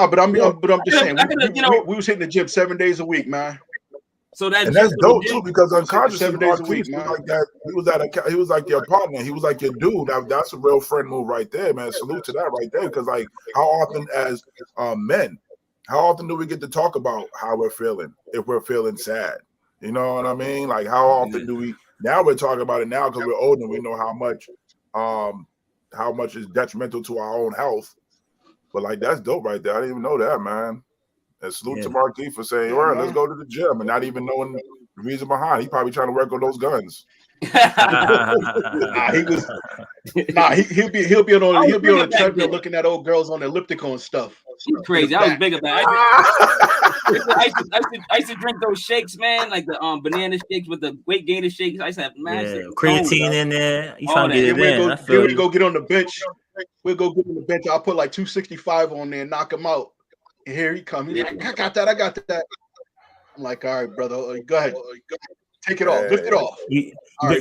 but I'm just saying, we was hitting the gym 7 days a week, man. So that and that's gym dope for the too gym, because unconsciously 7 days a Marquis week, was man. like that. He was like your partner. He was like your dude. That's a real friend move right there, man. Salute to that right there. Because like, how often as men, how often do we get to talk about how we're feeling if we're feeling sad? You know what I mean? Like, how often do we? Now we're talking about it now because we're older. And we know how much is detrimental to our own health. But like, that's dope right there. I didn't even know that, man. And salute to Marquis for saying, all right, let's go to the gym, and not even knowing the reason behind. He probably trying to work on those guns. He'll be on a treadmill looking at old girls on the elliptical and stuff. He's crazy. I was bigger back. I used to drink those shakes, man, like the banana shakes with the weight gainer shakes. I used to have creatine in there. You trying to get it in? We'll go get on the bench. We'll go get on the bench. I'll put like 265 on there and knock him out. And here he comes. He's like, I got that. I'm like, all right, brother, go ahead. Take it off. Lift it off. You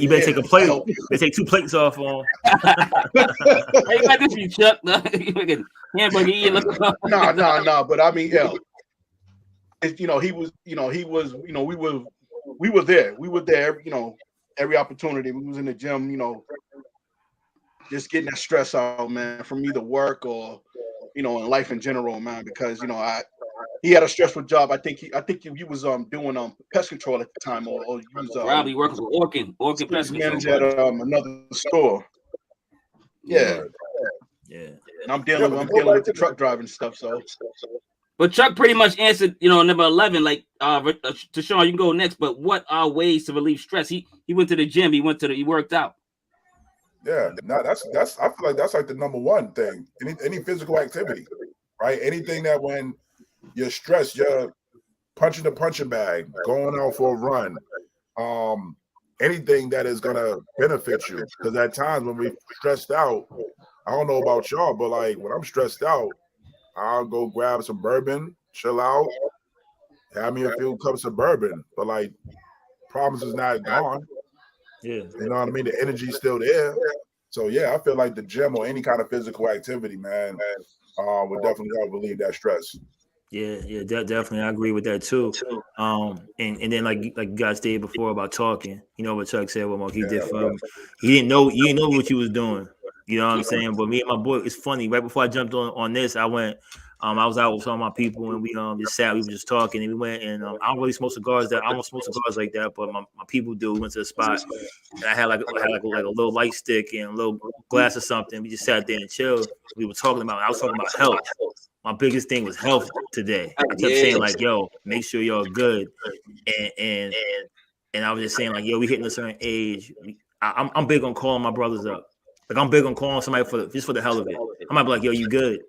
better take a plate. They take 2 plates off on. Hey, got this, you Chuck. Hamburger eating. No. But I mean, we were there. We were there. Every opportunity. We was in the gym. Just getting that stress out, man, from either work or in life in general, man. Because he had a stressful job. I think he was doing pest control at the time, or he was probably working for Orkin Pest Control. Manager at another store. Yeah. And I'm dealing with the truck driving stuff. So, but Chuck pretty much answered, number 11. Like, TeShawn, you can go next. But what are ways to relieve stress? He went to the gym. He worked out. Yeah, no, that's I feel like that's like the number one thing. Any physical activity, right? Anything that when you're stressed, you're punching the punching bag, going out for a run, anything that is gonna benefit you. Because at times when we're stressed out, I don't know about y'all, but like when I'm stressed out, I'll go grab some bourbon, chill out, have me a few cups of bourbon. But like, problems is not gone. Yeah, you know what I mean? The energy's still there. So yeah, I feel like the gym or any kind of physical activity, man, would definitely help relieve that stress. Yeah, definitely. I agree with that too. And then like you guys stated before about talking, what Chuck said, what Marquis did for him. You didn't know what you was doing. You know what I'm saying? But me and my boy, it's funny. Right before I jumped on this, I went. I was out with some of my people, and we just sat. We were just talking, and we went. And I don't really smoke cigars. I don't smoke cigars like that, but my people do. We went to the spot, and I had like a little light stick and a little glass or something. We just sat there and chilled. I was talking about health. My biggest thing was health today. I kept saying like, "Yo, make sure you're good," and I was just saying like, "Yo, we hitting a certain age." I'm big on calling my brothers up. Like I'm big on calling somebody just for the hell of it. I might be like, "Yo, you good?"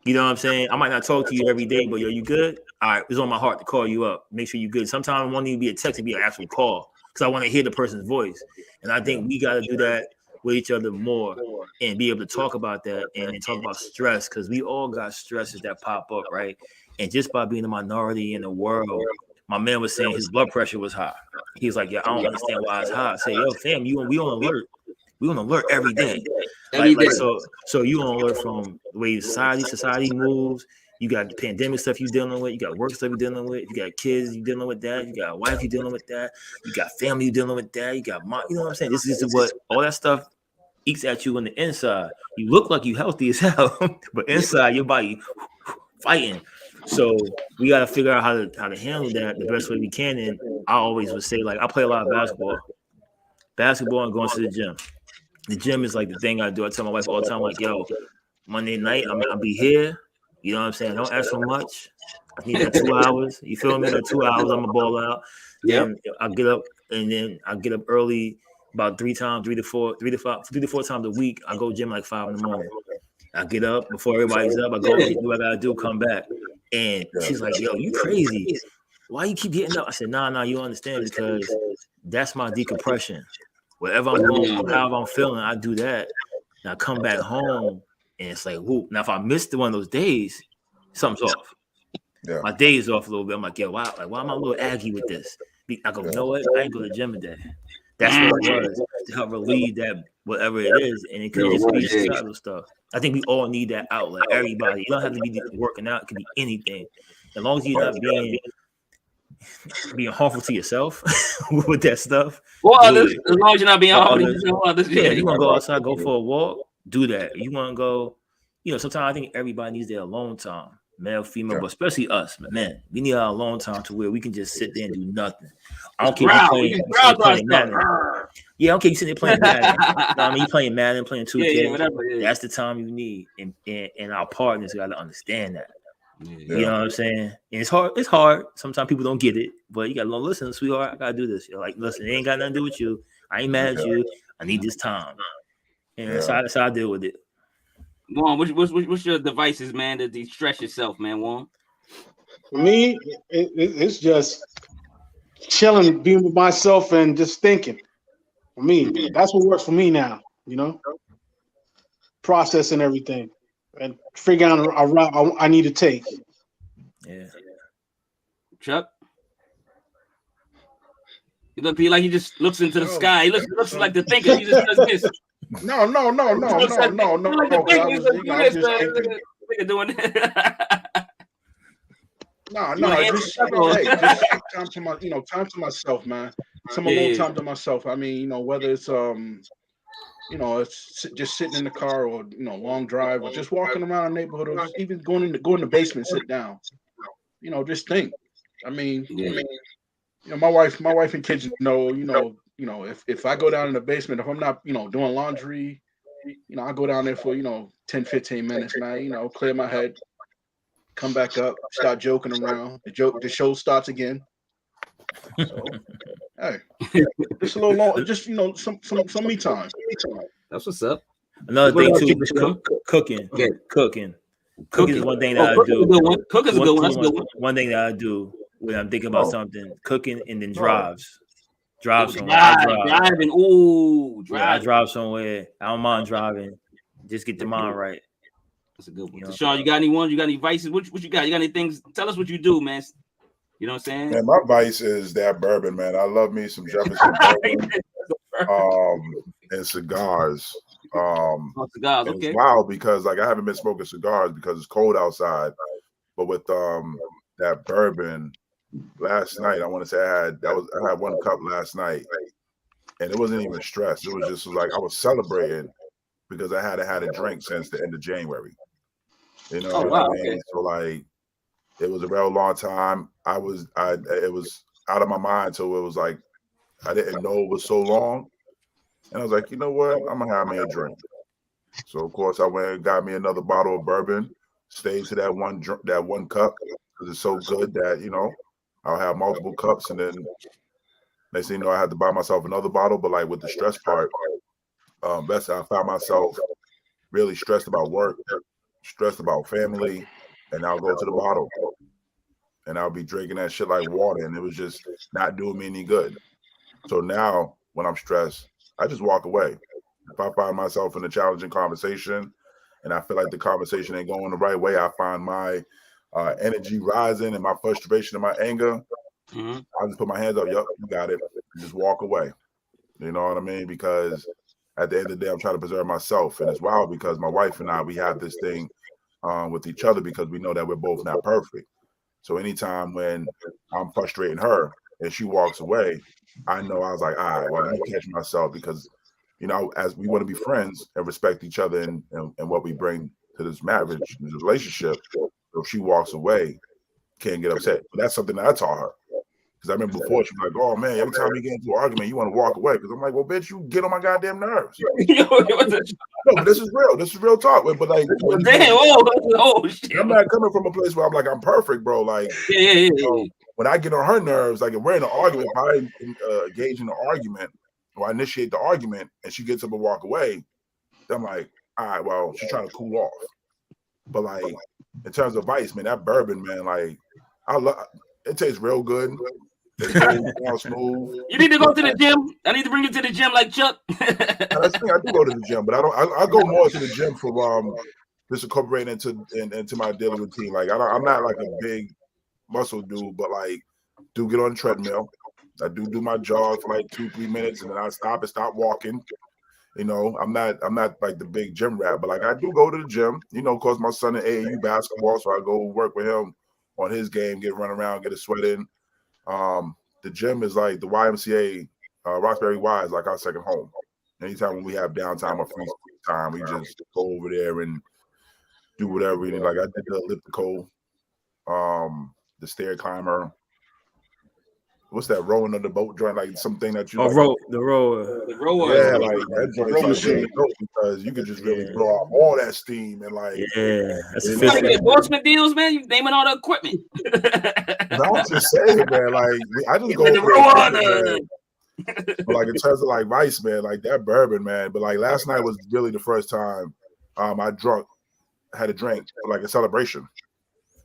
You know what I'm saying? I might not talk to you every day, but yo, you good? All right, it's on my heart to call you up. Make sure you good. Sometimes it won't even be a text, it be an actual call because I want to hear the person's voice. And I think we got to do that with each other more and be able to talk about that and talk about stress because we all got stresses that pop up, right? And just by being a minority in the world, my man was saying his blood pressure was high. He was like, yeah, I don't understand why it's high. I say, yo, fam, we on alert. We on alert every day. So you on alert from the way society moves. You got the pandemic stuff you're dealing with. You got work stuff you're dealing with. You got kids you're dealing with that. You got a wife you're dealing with that. You got family you're dealing with that. You got mom. You know what I'm saying? This is what all that stuff eats at you on the inside. You look like you healthy as hell, but inside your body fighting. So we got to figure out how to handle that the best way we can. And I always would say, like, I play a lot of basketball and going to the gym. The gym is like the thing I do. I tell my wife all the time, like, yo, Monday night, I'll be here. You know what I'm saying? Don't ask for much. I need that 2 hours. You feel me? That 2 hours, I'm going to ball out. Then I get up, and then I get up early about 3 to 4 times a week. I go gym like 5 in the morning. I get up before everybody's up. I go do what I got to do, come back. And she's like, yo, you crazy. Why you keep getting up? I said, nah, you understand because that's my decompression. Wherever I'm going, however I'm feeling, I do that. And I come back home, and it's like, whoop. Now, if I missed one of those days, something's off. Yeah. My day is off a little bit. I'm like, yo, why am I a little aggy with this? I go, you know what? I ain't go to the gym today. That's what it was to help relieve that, whatever it is. And it could just be societal stuff. I think we all need that outlet. Everybody. You don't have to be working out. It could be anything. As long as you're not being being harmful to yourself with that stuff. Well, others, as long as you're not being harmful to others. Yeah, you want to go outside, go for a walk, do that. You want to go, sometimes I think everybody needs their alone time, male, female, but especially us, man. We need our alone time to where we can just sit there and do nothing. I don't care if you're playing Madden. Yeah, I don't care you sitting there playing Madden. You playing Madden, playing 2K. Whatever. That's the time you need, and our partners got to understand that. Yeah. You know what I'm saying? And it's hard. It's hard. Sometimes people don't get it, but you got to listen, sweetheart. I gotta do this. You're like, listen, it ain't got nothing to do with you. I ain't mad at you. I need this time, and that's how I deal with it. Juan, what's your devices, man, to de-stress yourself, man, Juan? For me, it's just chilling, being with myself, and just thinking. For me, that's what works for me now. Processing everything and figuring out a route I need to take. Yeah. Chuck? You look like he just looks into the sky. He looks like the thinker. He just does this. No. Like the thinker. He's like, do this, man. Doing that. No, just time to my, time to myself, man. Some alone time to myself. I mean, whether it's it's just sitting in the car or long drive or just walking around the neighborhood or just even go in the basement, sit down. Just think. I mean, my wife and kids know, if I go down in the basement, if I'm not, doing laundry, I go down there for 10, 15 minutes, man, clear my head, come back up, start joking around. The show starts again. So, hey, just a little long, just some me time. That's what's up. Another thing too, cooking. Cooking is one thing that I do. Cooking's a good one. That's a good one. One thing that I do when I'm thinking about something, cooking, and then drives. Drive somewhere. Driving. Ooh, driving. I drive somewhere. I don't mind driving. Just get the mind right. That's a good one. TeShawn, you got any ones? You got any vices? What you got? You got any things? Tell us what you do, man. You know what I'm saying? Man, my vice is that bourbon, man. I love me some Jefferson bourbon. And cigars. Cigars, okay. It's wild because I haven't been smoking cigars because it's cold outside. But with that bourbon last night, I want to say I had one cup last night, and it wasn't even stress. It was just like I was celebrating because I hadn't had a drink since the end of January. What I mean? Okay. So like, it was a real long time. It was out of my mind, so it was like I didn't know it was so long. And I was like, you know what? I'm gonna have me a drink. So of course I went and got me another bottle of bourbon. Stayed to that one cup because it's so good that I'll have multiple cups, and then next thing you know I had to buy myself another bottle. But like with the stress part, I found myself really stressed about work, stressed about family, and I'll go to the bottle, and I'll be drinking that shit like water, and it was just not doing me any good. So now when I'm stressed, I just walk away. If I find myself in a challenging conversation and I feel like the conversation ain't going the right way, I find my energy rising and my frustration and my anger. Mm-hmm. I just put my hands up. Yup, you got it. And just walk away. You know what I mean? Because at the end of the day, I'm trying to preserve myself. And it's wild because my wife and I, we have this thing with each other because we know that we're both not perfect. So anytime when I'm frustrating her and she walks away, I know I was like, all right, well, let me catch myself because, as we want to be friends and respect each other and what we bring to this marriage, this relationship. So if she walks away, can't get upset. But that's something that I taught her. Because I remember before she was like, oh man, every time we get into an argument, you want to walk away. Because I'm like, well, bitch, you get on my goddamn nerves. No, but this is real. This is real talk. But like, damn, shit. I'm not coming from a place where I'm like, I'm perfect, bro. Like, when I get on her nerves, like if we're in an argument, if I engage in an argument or I initiate the argument and she gets up and walk away, then I'm like, all right, well, she's trying to cool off. But like, in terms of vice, man, that bourbon, man, like, it tastes real good. It's smooth. You need to go to the gym. I need to bring you to the gym like Chuck. That's the thing. I do go to the gym, but I go more to the gym for just incorporating into my daily routine. Like I'm not like a big muscle dude, but like do get on the treadmill. I do my jog for like 2-3 minutes, and then I stop walking. I'm not like the big gym rat, but like I do go to the gym. Of course, my son in AAU basketball, so I go work with him on his game, run around, get a sweat in. The gym is like the YMCA, Roxbury Y is like our second home. Anytime when we have downtime or free time, we just go over there and do whatever we need. Like I did the elliptical, the stair climber. What's that rowing of the boat joint? Like something that you the rower. The rower. Yeah, like that joint is really dope because you could just really blow out all that steam and like that's you gotta get endorsement deals, man. You naming all the equipment. I'm just saying, man. Like I just go like in terms of like rice, man, like that bourbon, man. But like last night was really the first time I had a drink for like a celebration.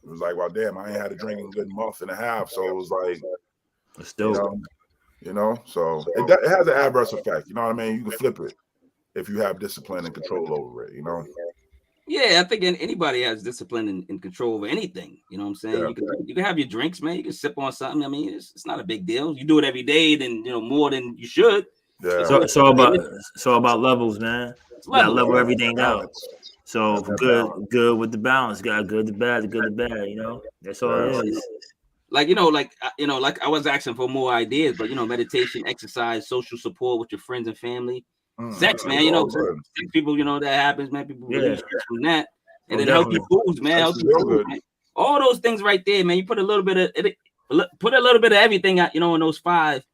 It was like, well, damn, I ain't had a drink in a good month and a half, so it was like. It's dope. So it has an adverse effect. You know what I mean? You can flip it if you have discipline and control over it. Yeah, I think anybody has discipline and control over anything. You know what I'm saying? Yeah. You can have your drinks, man. You can sip on something. I mean, it's not a big deal. You do it every day, then more than you should. Yeah. So about levels, man. You gotta level everything out. So good with the balance. Got good to bad, the good to bad. That's all it is. Like I was asking for more ideas, but meditation, exercise, social support with your friends and family, sex, man. People, that happens, man. People really stress from that, and then healthy foods, man. Healthy foods, man. All those things right there, man. You put a little bit of everything out, in those 5,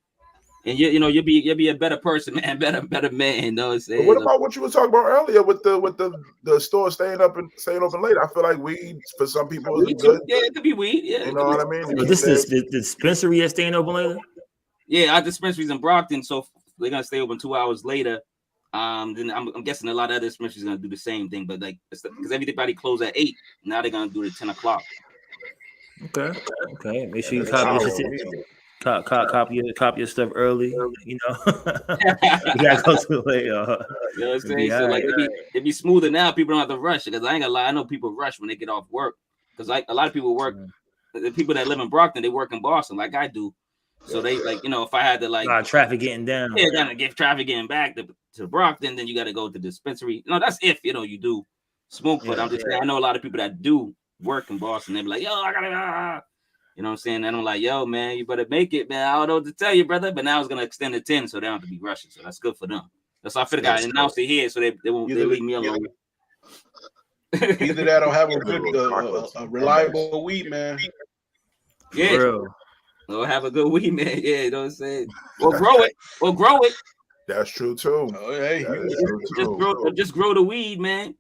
and you'll be a better person, man. Better man. You know what I'm saying? What about what you were talking about earlier with the store staying open late? I feel like weed for some people is good. Yeah, it could be weed. Yeah, you know what I mean. But this is the dispensary is staying open later. Yeah, our dispensary's in Brockton, so they're gonna stay open 2 hours later. Then I'm guessing a lot of other dispensaries gonna do the same thing, but like because everybody closed at 8, now they're gonna do it at 10 o'clock. Okay. Make sure you copy your stuff early. You gotta go too late. You know what I'm saying? So like it'd be smoother now. People don't have to rush because I ain't gonna lie. I know people rush when they get off work because like a lot of people work. The people that live in Brockton, they work in Boston like I do. So they if I had to like traffic getting down, gonna get traffic getting back to Brockton, then you got to go to the dispensary. That's if you do smoke. But I'm just saying I know a lot of people that do work in Boston. They be like, yo, I gotta. You know what I'm saying? And I'm like, yo, man, you better make it, man. I don't know what to tell you, brother. But now it's gonna extend to 10, so they don't have to be rushing. So that's good for them. That's why I feel like I announced it here, so they won't leave me alone. Either that or have a good, a reliable weed, man. Yeah. Or have a good weed, man. Yeah, you know what I'm saying? Or grow it. That's true too. Oh, hey, just grow the weed, man.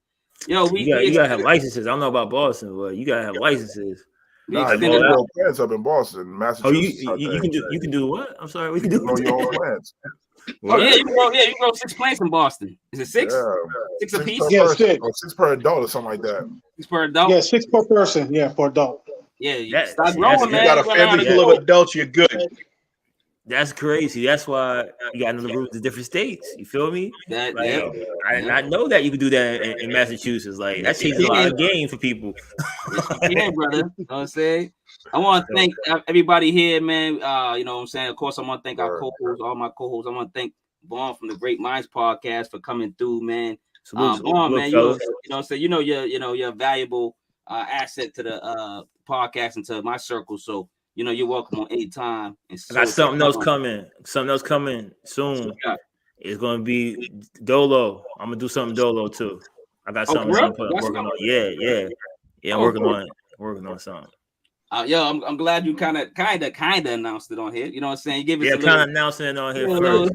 Yo, you gotta have licenses. I don't know about Boston, but you gotta have licenses. Nah, you can grow plants up in Boston, Massachusetts. You can do what? I'm sorry, we can do your own plants. Oh yeah, you can grow 6 plants in Boston. Is it 6? Yeah. 6 a piece? Yeah, 6. Or 6 per adult or something like that. 6 per adult? Yeah, 6 per person. Yeah, for adult. Yeah, start growing, man. You got a family full of adults, you're good. That's crazy. That's why you got another route to different states. You feel me? I did not know that you could do that in Massachusetts. Like that changes a lot of game for people. Yeah, brother. You know what I'm saying? I want to thank everybody here, man. You know what I'm saying? Of course, I want to thank our co-hosts, all my co-hosts. I want to thank Juan from the Great Minds Podcast for coming through, man. Juan, man, you know what I'm saying? You're a valuable asset to the podcast and to my circle. So you're welcome on any time. I got something else coming. Something else coming soon. It's gonna be Dolo. I'm gonna do something Dolo too. I got something I'm working on. Yeah. I'm working on it. Working on something. I'm glad you kind of announced it on here. You know what I'm saying? You give us kind of announcing it on here first.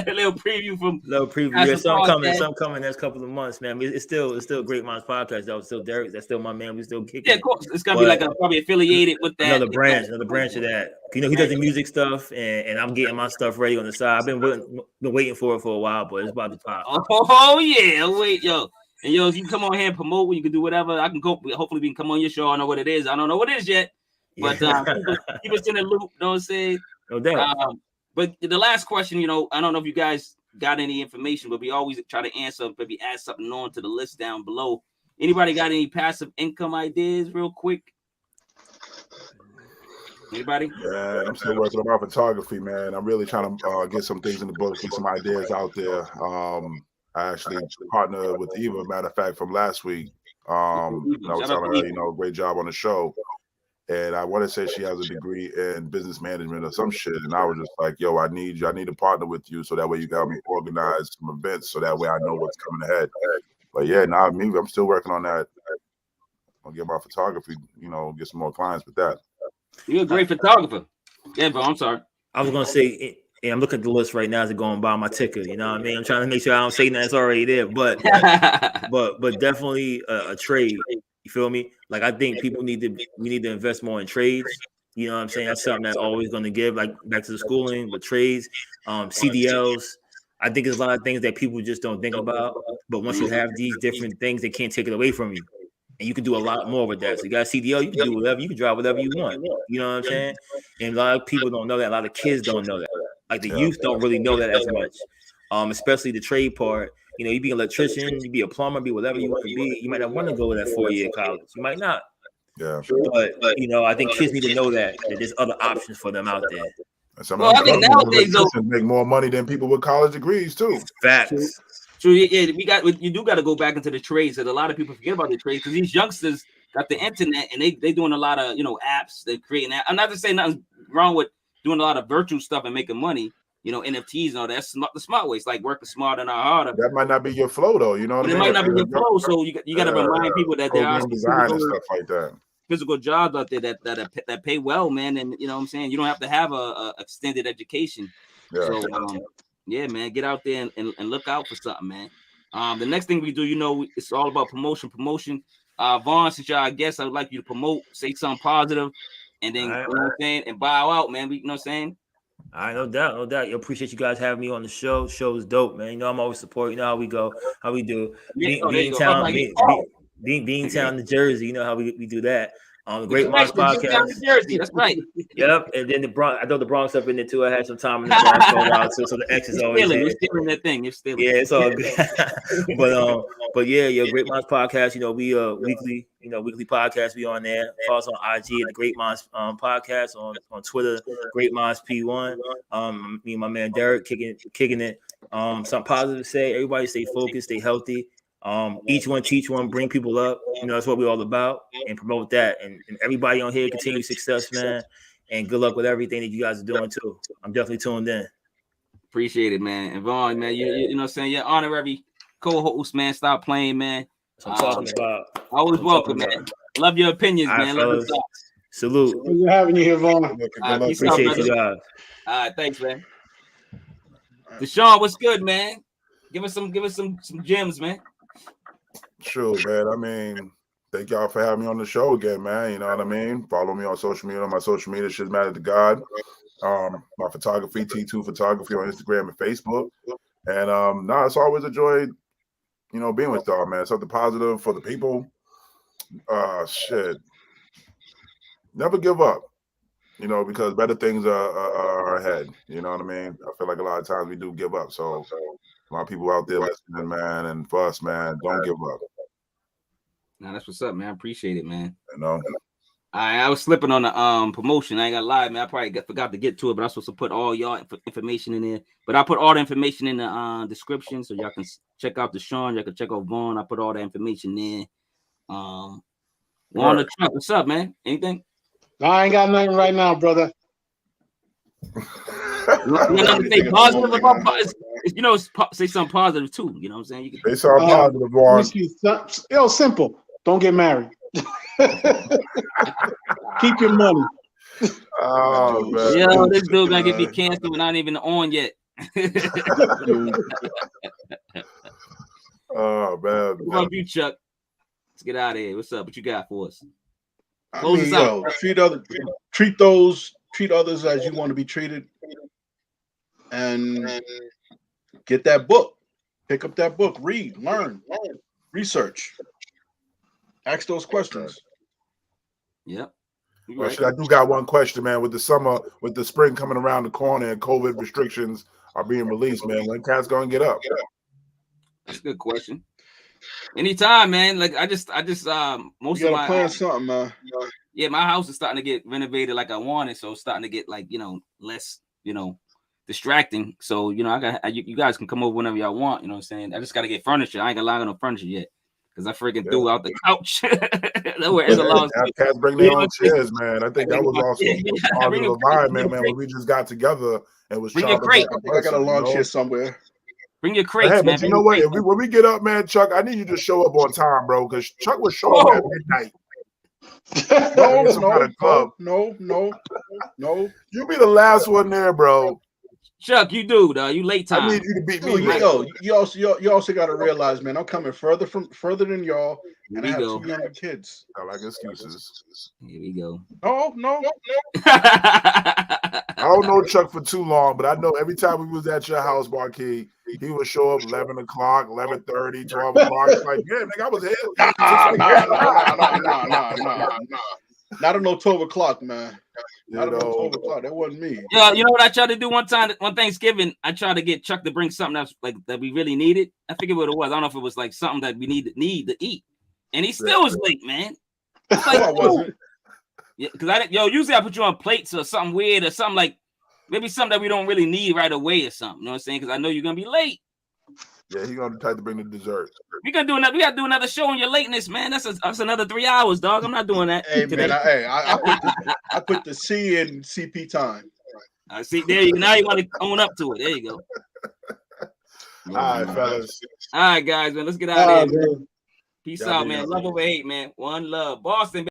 A little preview from. Yeah, something coming next couple of months, man. It's still Great Minds Podcast. That was still Derek. That's still my man. We still kicking. Yeah, of course. It's gonna be like probably affiliated with that. Another branch of that. He does the music stuff, and I'm getting my stuff ready on the side. I've been waiting for it for a while, but it's about to pop. Oh yeah, wait, yo. And if you come on here and promote, you can do whatever. I can go. Hopefully, we can come on your show. I know what it is. I don't know what it is yet, but keep us in the loop. You know what I'm saying? No doubt. But the last question, I don't know if you guys got any information, but we always try to answer. Maybe add something on to the list down below. Anybody got any passive income ideas, real quick? Anybody? Yeah, I'm still working on my photography, man. I'm really trying to get some things in the books, get some ideas out there. I actually partnered with Eva, matter of fact, from last week. I was telling her, great job on the show. And I want to say she has a degree in business management or some shit. And I was just like, yo, I need to partner with you so that way you can help me organize some events so that way I know what's coming ahead. But yeah, now I'm still working on that. I'll get my photography, get some more clients with that. You're a great photographer. Yeah, bro, I'm sorry. I was gonna say, and I'm looking at the list right now as I'm going by my ticker. You know what I mean? I'm trying to make sure I don't say that's already there, but definitely a trade. You feel me? Like I think we need to invest more in trades. You know what I'm saying? That's something that's always going to give, like back to the schooling, but trades, CDLs. I think there's a lot of things that people just don't think about. But once you have these different things, they can't take it away from you. And you can do a lot more with that. So you got a CDL, you can do whatever, you can drive whatever you want. You know what I'm saying? And a lot of people don't know that. A lot of kids don't know that. Like the youth don't really know that as much. Especially the trade part. You be an electrician, you be a plumber, be whatever you want to be. You might not want to go to that 4-year college. You might not. Yeah. But I think kids need to know that there's other options for them out there. Well, I think nowadays they'll make more money than people with college degrees too. Facts. So yeah, you do got to go back into the trades. That a lot of people forget about the trades because these youngsters got the internet and they doing a lot of apps. They're creating that. I'm not to say nothing wrong with doing a lot of virtual stuff and making money. NFTs and all that. That's the smart way. It's like working smarter and not harder. That might not be your flow though. You know what I mean? It might not be your flow. So you got to remind people that there are design and stuff like that. Physical jobs out there that pay well, man. And you know what I'm saying? You don't have to have a extended education. Yeah. So yeah, man, get out there and look out for something, man. The next thing we do, it's all about promotion. Vaughn, since y'all guest, I would like you to promote, say something positive, and then you know what I'm saying, and bow out, man. You know what I'm saying? All right, no doubt. I appreciate you guys having me on the show. Show's dope, man. I'm always supporting. You know how we go, how we do. Beantown, New Jersey. You know how we do that. The Great Minds Podcast. New Jersey, that's right. Yep, and then the Bronx. I throw the Bronx up in there too. I had some time in the Bronx for a while too, so the X is always there. You're stealing that thing. You're stealing. Yeah, it's all good. but yeah, Great Minds Podcast. We weekly, weekly podcast. We on there. Follow us on IG at the Great Minds Podcast on Twitter. Great Minds P1. Me and my man Derek kicking it. Something positive to say. Everybody stay focused, stay healthy. Each one teach one, bring people up. That's what we're all about, and promote that. And everybody on here continue success, man. And good luck with everything that you guys are doing too. I'm definitely tuned in. Appreciate it, man. And Vaughn, man, you know what I'm saying? You're honorary co-host, man. Stop playing, man. That's what I'm talking about. Always welcome, man. Love your opinions, man. Love your thoughts. Salute. Pleasure having you here, Vaughn. Appreciate you guys. All right, thanks, man. TeShawn, what's good, man? Give us some gems, man. Sure, man. I mean, thank y'all for having me on the show again, man. You know what I mean? Follow me on social media. On my social media, ShizmaticDaGod. My photography, T2 Photography on Instagram and Facebook. And it's always a joy, being with y'all, man. Something positive for the people. Shit. Never give up, because better things are ahead. You know what I mean? I feel like a lot of times we do give up. So a lot of people out there listening, man, and for us, man, don't give up. Nah, that's what's up, man. I appreciate it, man. I was slipping on the promotion. I ain't gonna lie, man. I probably forgot to get to it, but I'm supposed to put all y'all information in there. But I put all the information in the description, so y'all can check out TeShawn. Y'all can check out Vaughn. I put all the information there. On the truck. What's up, man? Anything? No, I ain't got nothing right now, brother. Say positive about say something positive too. You know what I'm saying? You can say something positive, Vaughn. Simple. Don't get married. Keep your money. Oh man. Yo, this dude gonna get me canceled and not even on yet. Oh man. What about you, Chuck? Let's get out of here. What's up? What you got for us? Treat others as you want to be treated, and get that book. Pick up that book. Read, learn, research. Ask those questions. Yep. Well, I do got one question, man. With the spring coming around the corner and COVID restrictions are being released, man, when cats gonna get up? That's a good question. Anytime, man. Like I just most you of gotta my plan something, man. Yeah, my house is starting to get renovated like I wanted, so it's starting to get less distracting. So you guys can come over whenever y'all want. You know what I'm saying? I just gotta get furniture. I ain't gonna lie on no furniture yet because I freaking threw out the couch. There's a long. Cats bring their own chairs, man. I think that was also part of the environment, man, when we just got together and was bring your chopping crate. up. I got a lawn chair somewhere. Bring your crates, man. But you know what? When we get up, man, Chuck, I need you to show up on time, bro, because Chuck was showing up at midnight. No. You be the last one there, bro. Chuck, you do, though. You late time. I need you to beat me. You also got to realize, man, I'm coming further than y'all, and I have 2 younger kids. I like excuses. Here we go. No. I don't know Chuck for too long, but I know every time we was at your house, Marquis, he would show up 11 o'clock, 11:30, 12 o'clock. Like, yeah, nigga, I was here. Nah. Not no 12 o'clock, man. Not no 12 o'clock. That wasn't me. Yeah, you know what I tried to do one time on Thanksgiving? I tried to get Chuck to bring something that's like that we really needed. I forget what it was. I don't know if it was like something that we need to eat, and he still was late, man. It's like, I wasn't. Yeah, because usually I put you on plates or something weird or something like maybe something that we don't really need right away or something. You know what I'm saying? Because I know you're gonna be late. Yeah, he's gonna try to bring the dessert. We gotta do another show on your lateness, man. That's another 3 hours, dog. I'm not doing that. Hey, man, I put the C in CP time. I see. There you go. Now you want to own up to it. There you go. All right, fellas. All right, guys, man. Let's get out of here. Man. Peace out, man. Love over hate, man. One love. Boston.